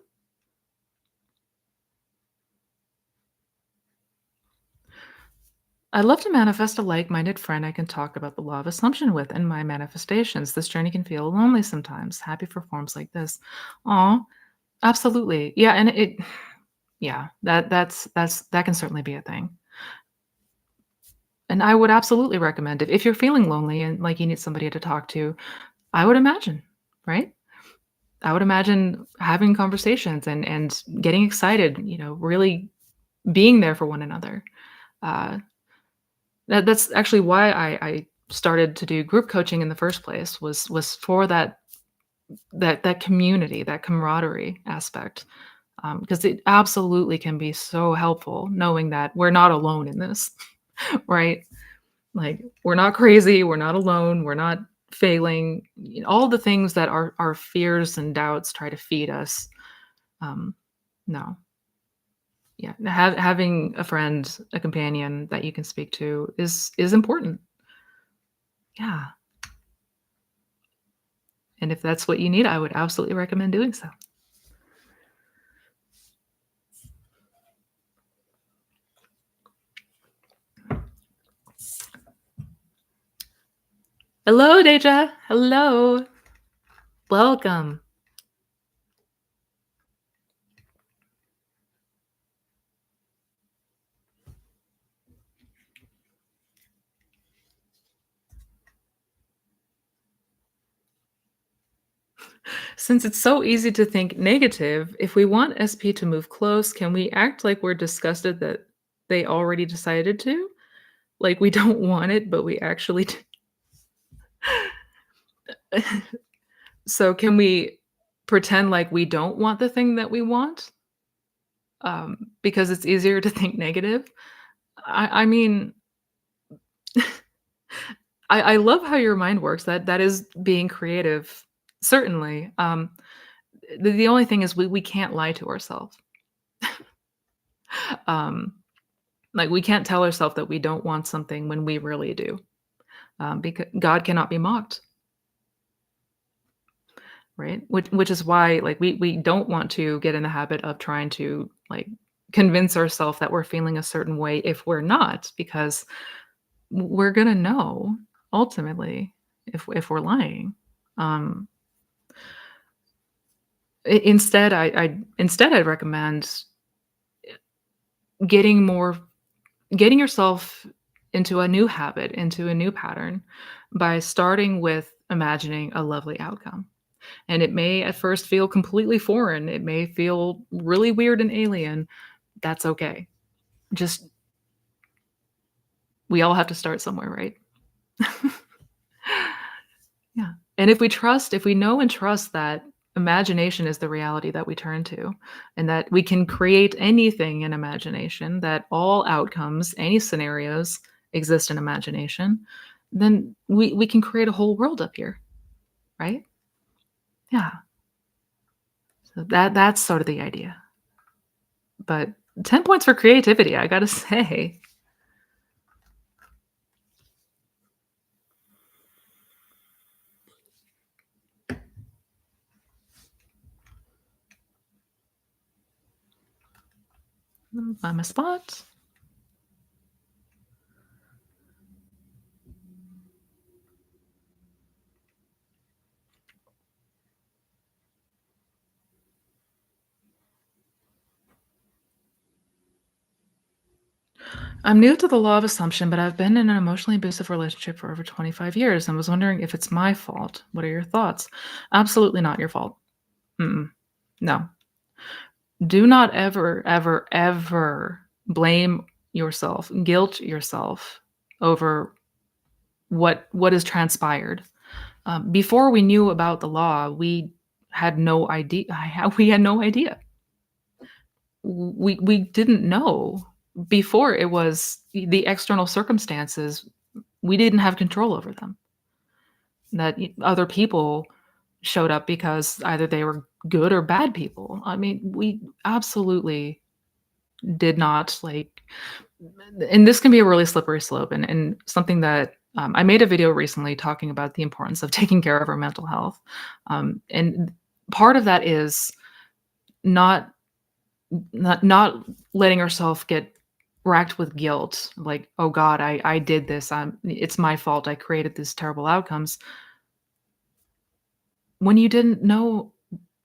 I'd love to manifest a like minded friend I can talk about the law of assumption with in my manifestations. This journey can feel lonely sometimes. Happy for forms like this. Oh, absolutely. Yeah. And yeah, that can certainly be a thing. And I would absolutely recommend if you're feeling lonely and like you need somebody to talk to, I would imagine, right? I would imagine having conversations and getting excited, really being there for one another. Uh, that's actually why I started to do group coaching in the first place was for that community, that camaraderie aspect, because it absolutely can be so helpful knowing that we're not alone in this, right? Like we're not crazy, we're not alone, we're not failing. All the things that our fears and doubts try to feed us. Um, no, yeah, having a friend, a companion that you can speak to is important. Yeah. And if that's what you need, I would absolutely recommend doing so. Hello, Deja. Hello. Welcome. Since it's so easy to think negative, if we want SP to move close, can we act like we're disgusted that they already decided to? Like we don't want it, but we actually do. So can we pretend like we don't want the thing that we want? Because it's easier to think negative? I mean, I love how your mind works. That is being creative, certainly. The only thing is we can't lie to ourselves. Um, like we can't tell ourselves that we don't want something when we really do. Because God cannot be mocked. right? Which is why, like, we don't want to get in the habit of trying to, like, convince ourselves that we're feeling a certain way if we're not, because we're gonna know ultimately if we're lying. Um, instead, I'd recommend getting more getting yourself into a new habit, into a new pattern by starting with imagining a lovely outcome. And it may at first feel completely foreign. It may feel really weird and alien. That's okay. Just we all have to start somewhere, right? Yeah. And if we know and trust that imagination is the reality that we turn to, and that we can create anything in imagination, that all outcomes, any scenarios exist in imagination, then we can create a whole world up here, right? Yeah. So that's sort of the idea. But 10 points for creativity, I gotta say. Find my spot. I'm new to the law of assumption, but I've been in an emotionally abusive relationship for over 25 years and was wondering if it's my fault. What are your thoughts? Absolutely not your fault. Mm-mm. No. Do not ever, ever, ever blame yourself, guilt yourself over what has transpired. Before we knew about the law, we had no idea. We had no idea. We didn't know before. It was the external circumstances. We didn't have control over them. That other people showed up because either they were good or bad people. I mean, we absolutely did not, like, and this can be a really slippery slope, and something that I made a video recently talking about the importance of taking care of our mental health. And part of that is not not letting ourselves get racked with guilt, like, oh god, I did this, it's my fault, I created these terrible outcomes, when you didn't know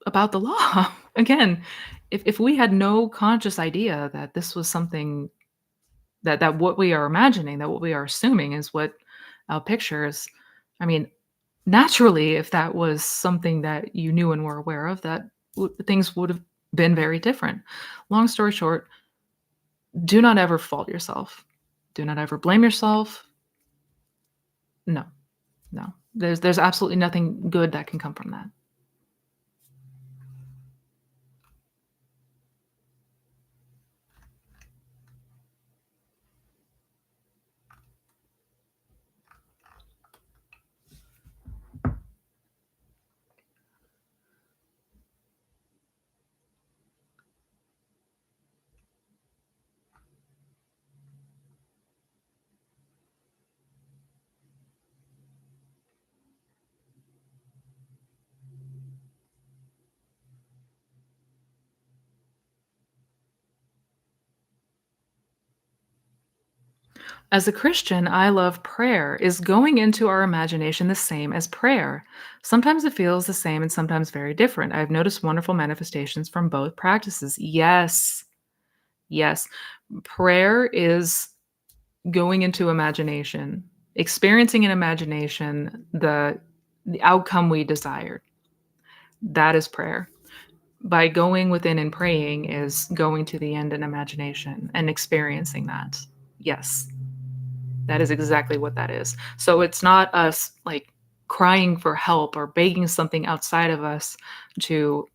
about the law. Again, if we had no conscious idea that this was something that what we are imagining, that what we are assuming is what our pictures, I mean, naturally, if that was something that you knew and were aware of, that things would have been very different. Long story short, do not ever fault yourself. Do not ever blame yourself. No, no. There's absolutely nothing good that can come from that. As a Christian, I love prayer. Is going into our imagination the same as prayer? Sometimes it feels the same and sometimes very different. I've noticed wonderful manifestations from both practices. Yes, yes. Prayer is going into imagination, experiencing in imagination the outcome we desire. That is prayer. By going within and praying is going to the end in imagination and experiencing that. Yes. That is exactly what that is. So it's not us, like, crying for help or begging something outside of us to,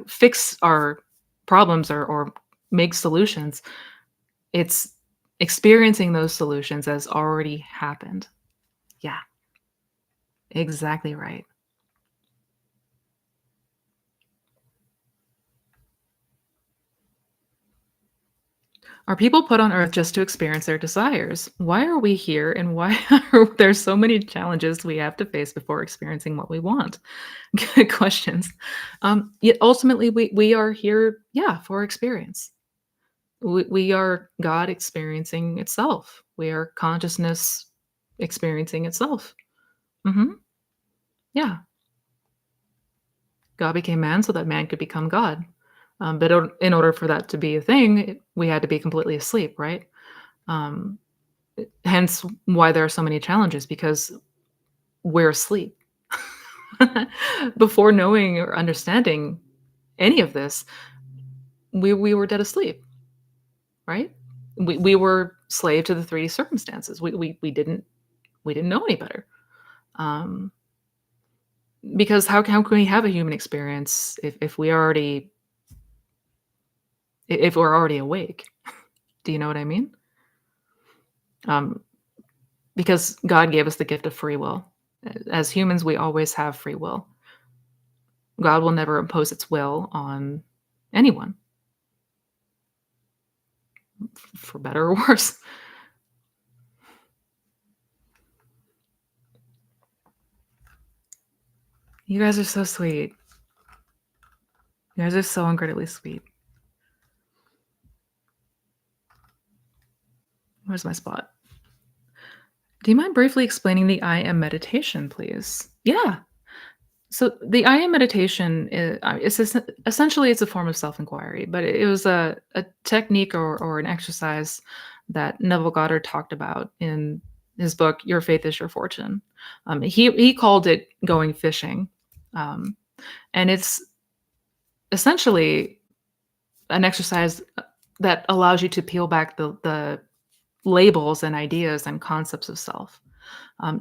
fix our problems or make solutions. It's experiencing those solutions as already happened. Yeah, exactly right. Are people put on earth just to experience their desires? Why are we here and why are there so many challenges we have to face before experiencing what we want? Good questions. Yet ultimately, we are here, yeah, for experience. We are God experiencing itself. We are consciousness experiencing itself. Hmm. Yeah, God became man so that man could become God. But in order for that to be a thing, we had to be completely asleep, right? Um, Hence why there are so many challenges because we're asleep. Before knowing or understanding any of this, we were dead asleep, right? We were slave to the 3D circumstances. We didn't know any better. Um, because how can we have a human experience if if we're already awake? Do you know what I mean? Um, because God gave us the gift of free will. As humans, we always have free will. God will never impose its will on anyone, for better or worse. You guys are so sweet. You guys are so incredibly sweet. Where's my spot? Do you mind briefly explaining the I am meditation, please? Yeah. So the I am meditation is essentially it's a form of self inquiry, but it was a technique or an exercise that Neville Goddard talked about in his book "Your Faith Is Your Fortune." He called it going fishing, um, and it's essentially an exercise that allows you to peel back the labels and ideas and concepts of self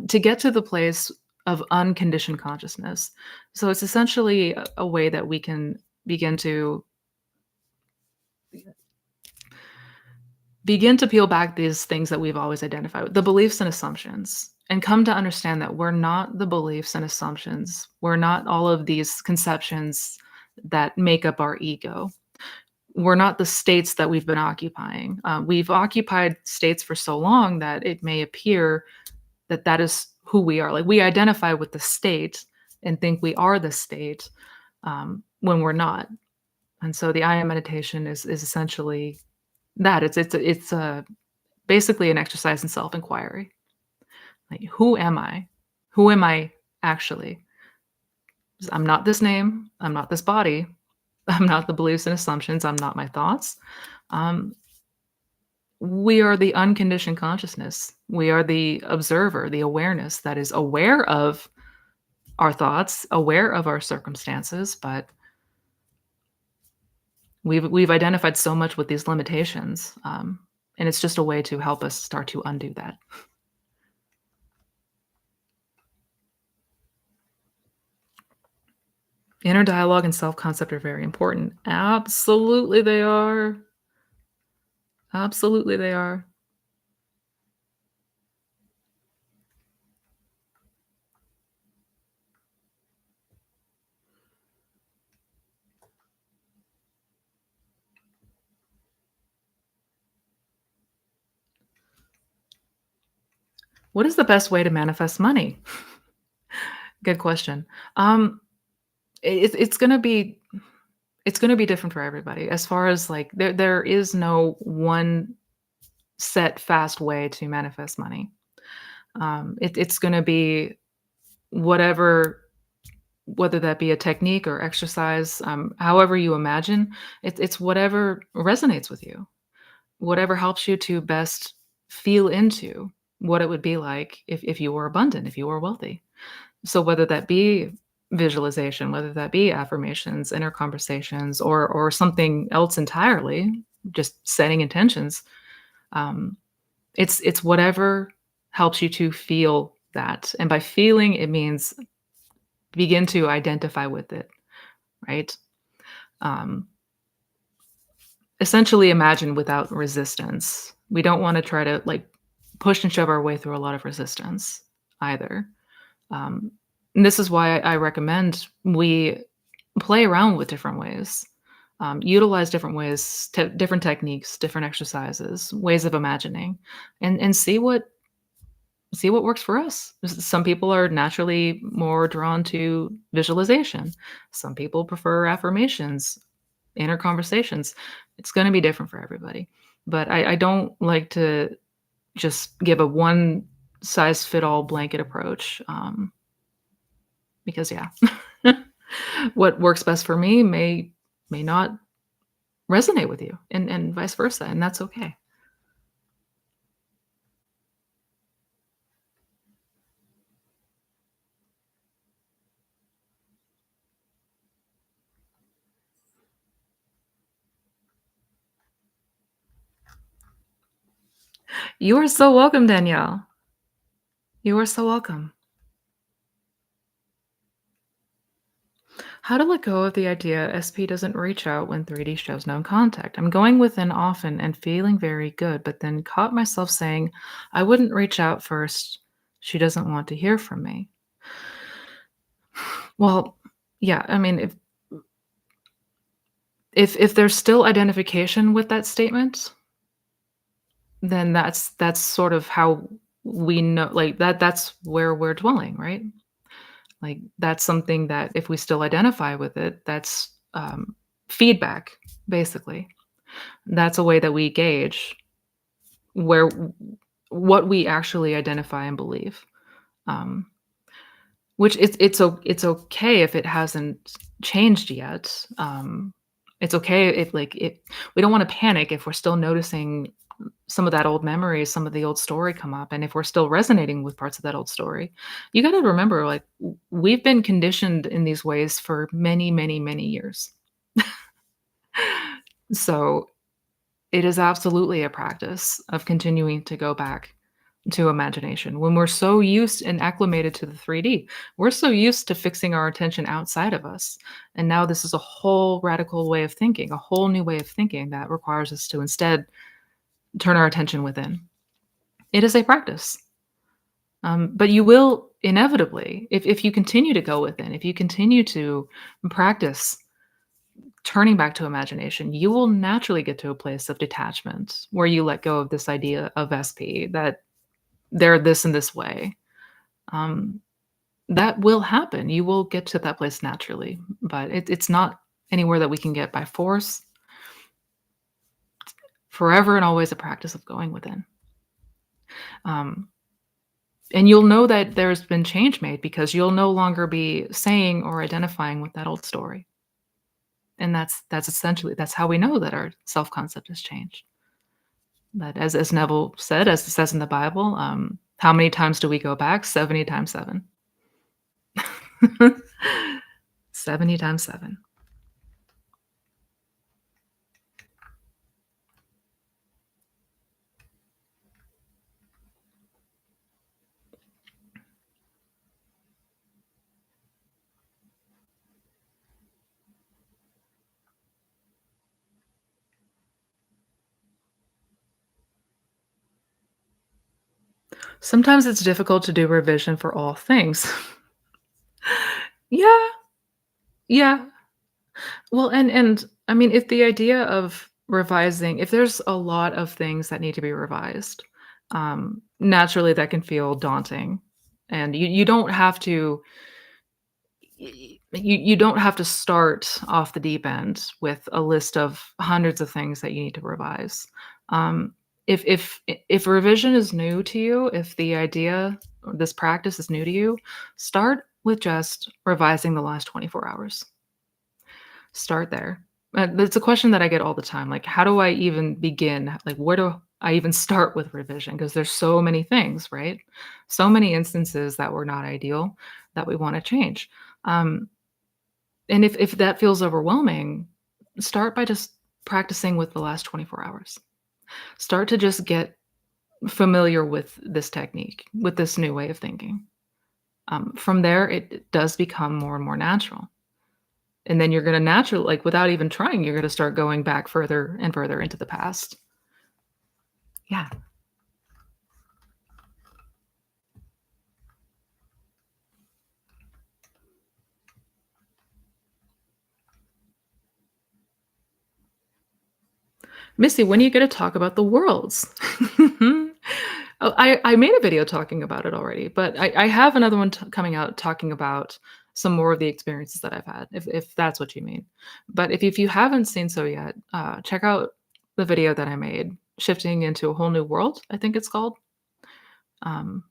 to get to the place of unconditioned consciousness. So it's essentially a way that we can begin to begin to peel back these things that we've always identified with, the beliefs and assumptions, and come to understand that we're not the beliefs and assumptions. We're not all of these conceptions that make up our ego. We're not the states that we've been occupying. We've occupied states for so long that it may appear that that is who we are. Like we identify with the state and think we are the state when we're not. And so the I am meditation is essentially that. It's basically an exercise in self inquiry. Like who am I? Who am I actually? 'Cause I'm not this name. I'm not this body. I'm not the beliefs and assumptions. I'm not my thoughts. Um, we are the unconditioned consciousness. We are the observer, the awareness that is aware of our thoughts, aware of our circumstances, but we've identified so much with these limitations, and it's just a way to help us start to undo that. Inner dialogue and self-concept are very important. Absolutely, they are. Absolutely, they are. What is the best way to manifest money? Good question. Um, it's gonna be different for everybody. As far as like there is no one set fast way to manifest money. It's gonna be whatever, whether that be a technique or exercise, however you imagine, it's whatever resonates with you, whatever helps you to best feel into what it would be like if you were abundant, if you were wealthy. So whether that be visualization, whether that be affirmations, inner conversations, or something else entirely, just setting intentions, um, it's whatever helps you to feel that. And by feeling, it means begin to identify with it, right? Um, Essentially imagine without resistance. We don't want to try to like push and shove our way through a lot of resistance either. Um, and this is why I recommend we play around with different ways. utilize different ways, different techniques, different exercises, ways of imagining, and see what works for us. Some people are naturally more drawn to visualization. Some people prefer affirmations, inner conversations. It's going to be different for everybody. But I don't like to just give a one size fit all blanket approach, because yeah, what works best for me may not resonate with you, and vice versa, and that's okay. You are so welcome, Danielle. You are so welcome. How to let go of the idea SP doesn't reach out when 3D shows no contact. I'm going within often and feeling very good, but then caught myself saying, I wouldn't reach out first. She doesn't want to hear from me. Well, yeah, I mean, if there's still identification with that statement, then that's sort of how we know, like, that's where we're dwelling, right? Like, that's something that if we still identify with it, that's, feedback, basically. That's a way that we gauge where what we actually identify and believe. Um, which it's okay if it hasn't changed yet. It's okay if, like, it we don't wanna panic if we're still noticing some of that old memory, some of the old story come up, and if we're still resonating with parts of that old story. You gotta remember, like, we've been conditioned in these ways for many, many, many years. So, it is absolutely a practice of continuing to go back to imagination. When we're so used and acclimated to the 3D, we're so used to fixing our attention outside of us. And now this is a whole radical way of thinking, a whole new way of thinking that requires us to instead turn our attention within. It is a practice. But you will inevitably, if you continue to go within, if you continue to practice turning back to imagination, you will naturally get to a place of detachment where you let go of this idea of SP that they're this and this way. Um, that will happen. You will get to that place naturally, but it's not anywhere that we can get by force. Forever and always a practice of going within. Um, and you'll know that there's been change made because you'll no longer be saying or identifying with that old story. And that's essentially that's how we know that our self-concept has changed. But as Neville said, as it says in the Bible, how many times do we go back? 70 times 7. 70 times 7. Sometimes it's difficult to do revision for all things. Yeah, yeah. Well, and I mean, if the idea of revising, if there's a lot of things that need to be revised, naturally that can feel daunting. And you don't have to you don't have to start off the deep end with a list of hundreds of things that you need to revise. Um, if revision is new to you, if the idea or this practice is new to you, start with just revising the last 24 hours. Start there. It's a question that I get all the time. Like, how do I even begin? Like, where do I even start with revision? Because there's so many things, right? So many instances that were not ideal that we want to change. Um, and if that feels overwhelming, start by just practicing with the last 24 hours. Start to just get familiar with this technique, with this new way of thinking. From there, it does become more and more natural. And then you're gonna naturally, like, without even trying, you're gonna start going back further and further into the past. Yeah. Missy, when are you gonna talk about the worlds? Oh, I made a video talking about it already, but I have another one coming out talking about some more of the experiences that I've had, if that's what you mean. But if you haven't seen so yet, check out the video that I made, "Shifting into a Whole New World," I think it's called. Um,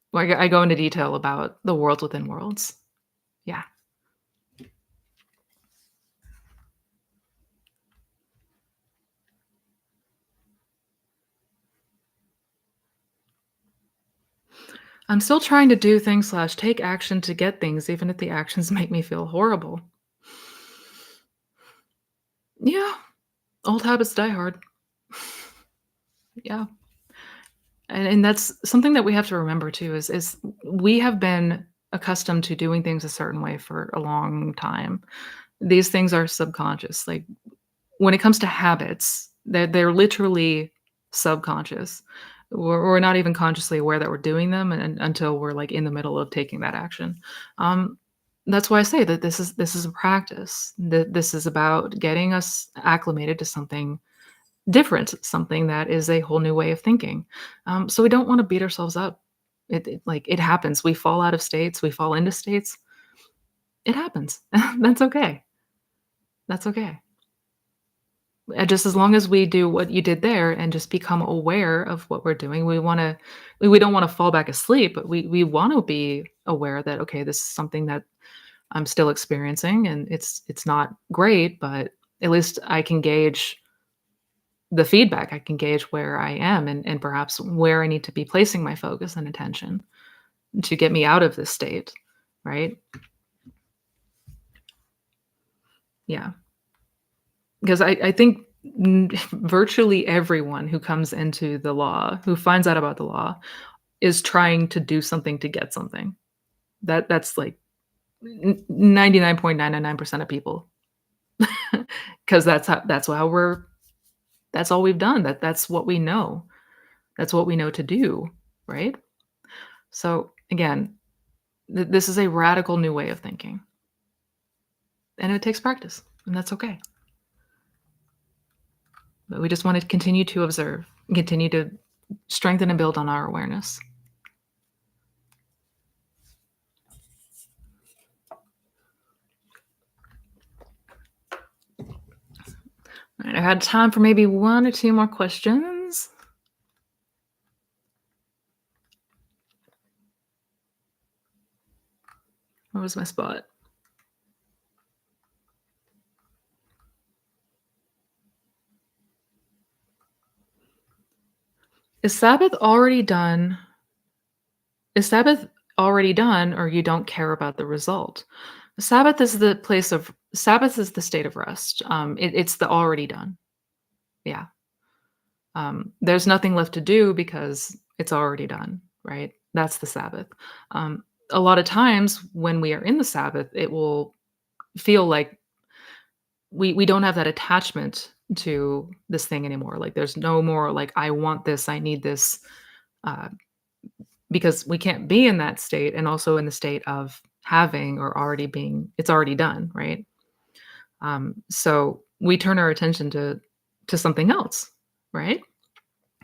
where I go into detail about the worlds within worlds. Yeah. I'm still trying to do things slash take action to get things, even if the actions make me feel horrible. Yeah, old habits die hard. Yeah, and that's something that we have to remember too is we have been accustomed to doing things a certain way for a long time. These things are subconscious. Like when it comes to habits, they're literally subconscious. We're not even consciously aware that we're doing them until we're like in the middle of taking that action. Um, that's why I say that this is a practice. That this is about getting us acclimated to something different, something that is a whole new way of thinking. So we don't want to beat ourselves up. Like it happens. We fall out of states. We fall into states. It happens. That's okay. That's okay. Just as long as we do what you did there and just become aware of what we're doing, we don't wanna fall back asleep, but we wanna be aware that, "Okay, this is something that I'm still experiencing, and it's not great, but at least I can gauge the feedback. I can gauge where I am and perhaps where I need to be placing my focus and attention to get me out of this state." Right? Yeah. Because I think virtually everyone who comes into the law, who finds out about the law, is trying to do something to get something. That's like 99.999% of people, because that's all we've done. That's what we know. That's what we know to do, right? So again, this is a radical new way of thinking, and it takes practice, and that's okay. But we just want to continue to observe, continue to strengthen and build on our awareness. All right, I had time for maybe one or two more questions. Where was my spot? Is Sabbath already done? Is Sabbath already done, or you don't care about the result? Sabbath is the state of rest. It's the already done. Yeah. There's nothing left to do because it's already done, right? That's the Sabbath. A lot of times when we are in the Sabbath, it will feel like we don't have that attachment to this thing anymore. Like there's no more like I want this, I need this, uh, because we can't be in that state and also in the state of having or already being. It's already done, right? So we turn our attention to something else, right?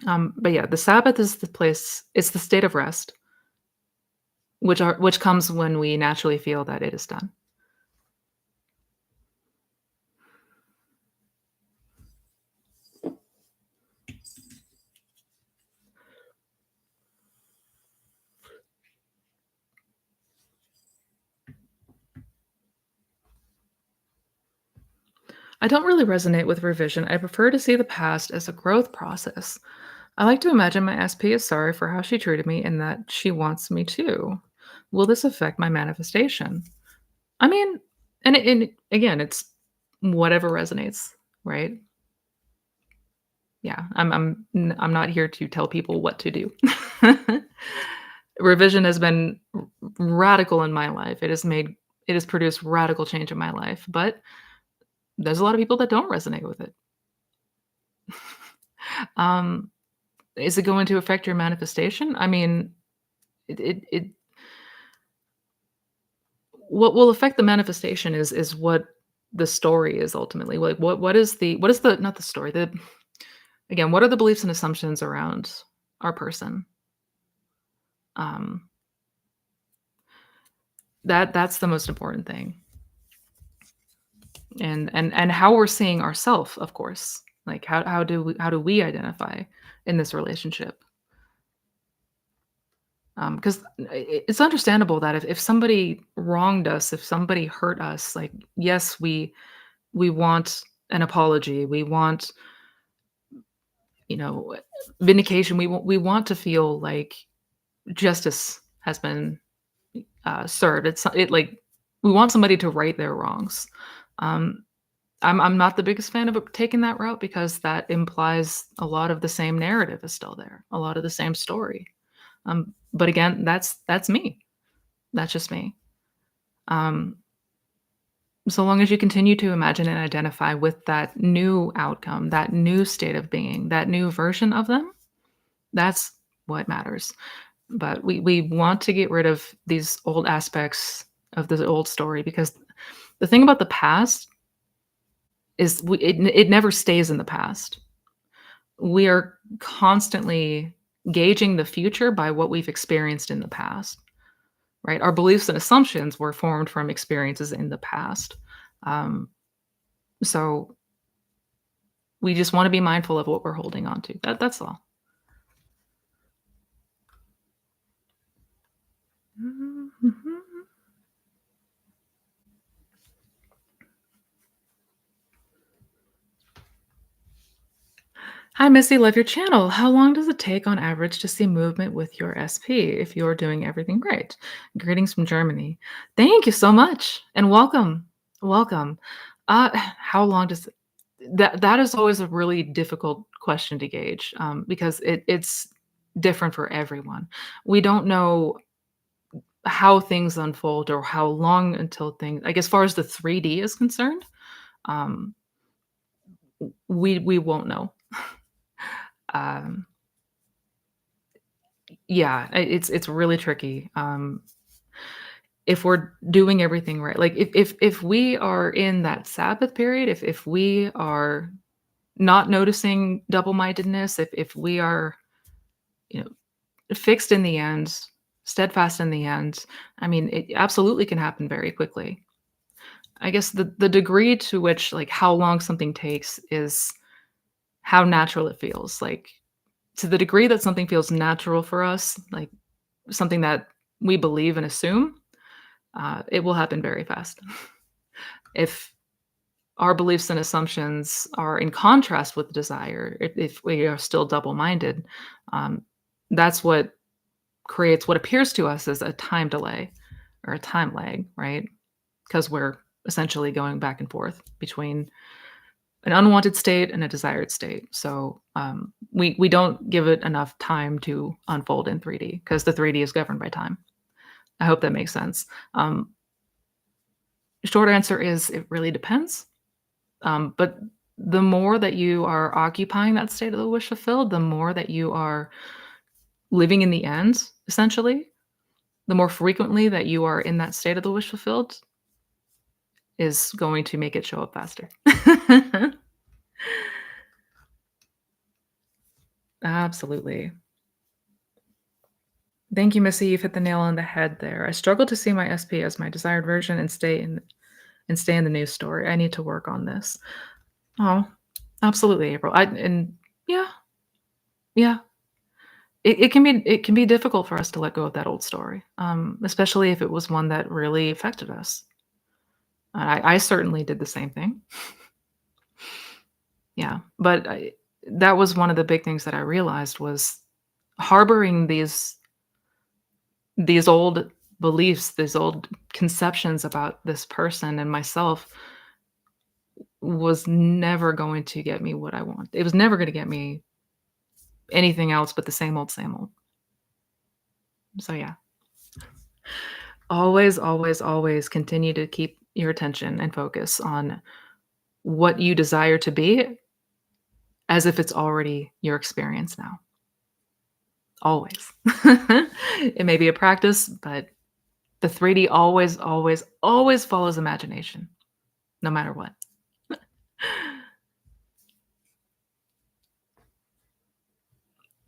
But yeah, the Sabbath is the place. It's the state of rest, which comes when we naturally feel that it is done. I don't really resonate with revision. I prefer to see the past as a growth process. I like to imagine my SP is sorry for how she treated me and that she wants me to. Will this affect my manifestation? I mean, and again, it's whatever resonates, right? Yeah, I'm not here to tell people what to do. Revision has been radical in my life. It has produced radical change in my life, but there's a lot of people that don't resonate with it. Um, is it going to affect your manifestation? I mean, it what will affect the manifestation is what the story is ultimately. Like, what is the not the story, the again, what are the beliefs and assumptions around our person? Um, that's the most important thing. And how we're seeing ourself, of course. Like, how do we identify in this relationship? 'Cause it's understandable that if somebody wronged us, if somebody hurt us, like, yes, we want an apology, we want, you know, vindication, we want to feel like justice has been, served. Like, we want somebody to right their wrongs. Um, I'm not the biggest fan of taking that route because that implies a lot of the same narrative is still there, a lot of the same story. But again, that's me. That's just me. Um, so long as you continue to imagine and identify with that new outcome, that new state of being, that new version of them, that's what matters. But we want to get rid of these old aspects of the old story because the thing about the past is it never stays in the past. We are constantly gauging the future by what we've experienced in the past, right? Our beliefs and assumptions were formed from experiences in the past. Um, so we just want to be mindful of what we're holding on to. That's all. Mhm. Hi, Missy. Love your channel. How long does it take on average to see movement with your SP if you're doing everything right? Greetings from Germany. Thank you so much and welcome. Welcome. How long does that is always a really difficult question to gauge because it's different for everyone. We don't know how things unfold or how long until things, like as far as the 3D is concerned, um, we won't know. Um, yeah, it's really tricky. If we're doing everything right, like if we are in that Sabbath period, if we are not noticing double-mindedness, if we are, you know, fixed in the end, steadfast in the end, I mean, it absolutely can happen very quickly. I guess the degree to which, like, how long something takes is how natural it feels. Like, to the degree that something feels natural for us, like something that we believe and assume, it will happen very fast. If our beliefs and assumptions are in contrast with desire, if we are still double-minded, um, that's what creates what appears to us as a time delay or a time lag, right? Because we're essentially going back and forth between an unwanted state and a desired state. So we don't give it enough time to unfold in 3D because the 3D is governed by time. I hope that makes sense. Um, Short answer is it really depends. But the more that you are occupying that state of the wish fulfilled, the more that you are living in the end, essentially, the more frequently that you are in that state of the wish fulfilled is going to make it show up faster. Absolutely. Thank you, Missy. You've hit the nail on the head there. I struggle to see my SP as my desired version and stay in the news story. I need to work on this. Oh, absolutely, April. Yeah, yeah. It can be difficult for us to let go of that old story, especially if it was one that really affected us. I certainly did the same thing. Yeah, but that was one of the big things that I realized was harboring these old beliefs, these old conceptions about this person and myself was never going to get me what I want. It was never gonna get me anything else but the same old, same old. So, yeah. Always, always, always continue to keep your attention and focus on what you desire to be as if it's already your experience now. Always. It may be a practice, but the 3D always, always, always follows imagination. no matter what.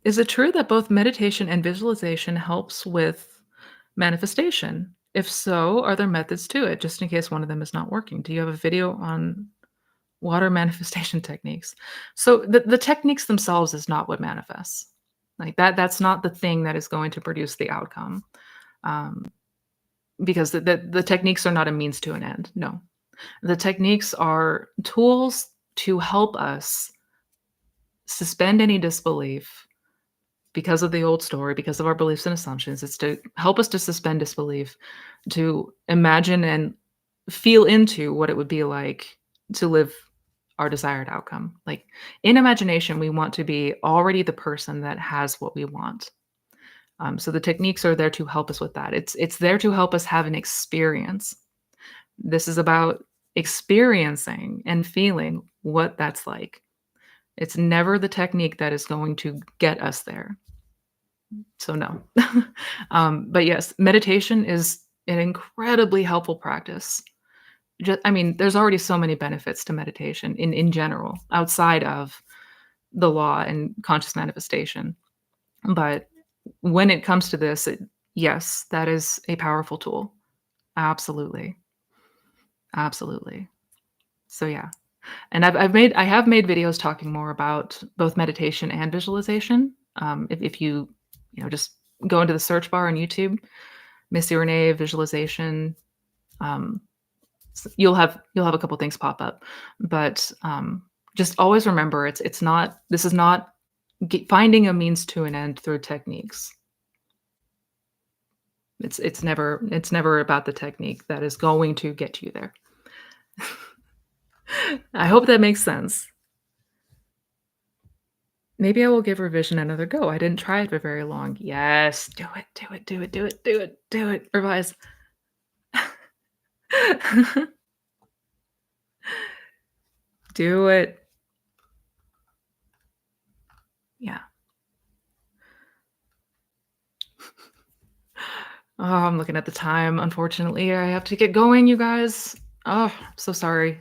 Is it true that both meditation and visualization helps with manifestation? If so, are there methods to it, just in case one of them is not working? Do you have a video on water manifestation techniques? So the techniques themselves is not what manifests. Like that's not the thing that is going to produce the outcome. Um, because the techniques are not a means to an end. No. The techniques are tools to help us suspend any disbelief because of the old story, because of our beliefs and assumptions. It's to help us to suspend disbelief, to imagine and feel into what it would be like to live our desired outcome. Like in imagination, we want to be already the person that has what we want. So the techniques are there to help us with that. It's there to help us have an experience. This is about experiencing and feeling what that's like. It's never the technique that is going to get us there. So no. But yes, meditation is an incredibly helpful practice. I mean, there's already so many benefits to meditation in general, outside of the law and conscious manifestation. But when it comes to this, yes, that is a powerful tool. Absolutely. Absolutely. So yeah. And I have made videos talking more about both meditation and visualization. If you just go into the search bar on YouTube, Missy Renee visualization, um, you'll have a couple things pop up. But just always remember, it's not. This is not finding a means to an end through techniques. It's never about the technique that is going to get you there. I hope that makes sense. Maybe I will give revision another go. I didn't try it for very long. Yes, do it, do it, do it, do it, do it, do it. Revise. Do it. Yeah. Oh, I'm looking at the time. Unfortunately, I have to get going, you guys. Oh, so sorry.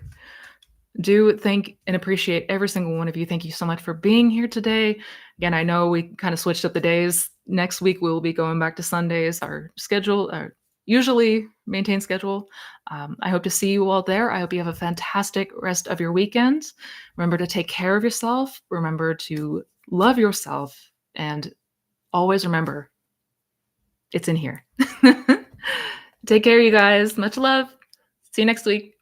Do thank and appreciate every single one of you. Thank you so much for being here today. Again, I know we kind of switched up the days. Next week, we will be going back to Sundays, our schedule, our usually maintained schedule. I hope to see you all there. I hope you have a fantastic rest of your weekend. Remember to take care of yourself. Remember to love yourself. And always remember, it's in here. Take care, you guys. Much love. See you next week.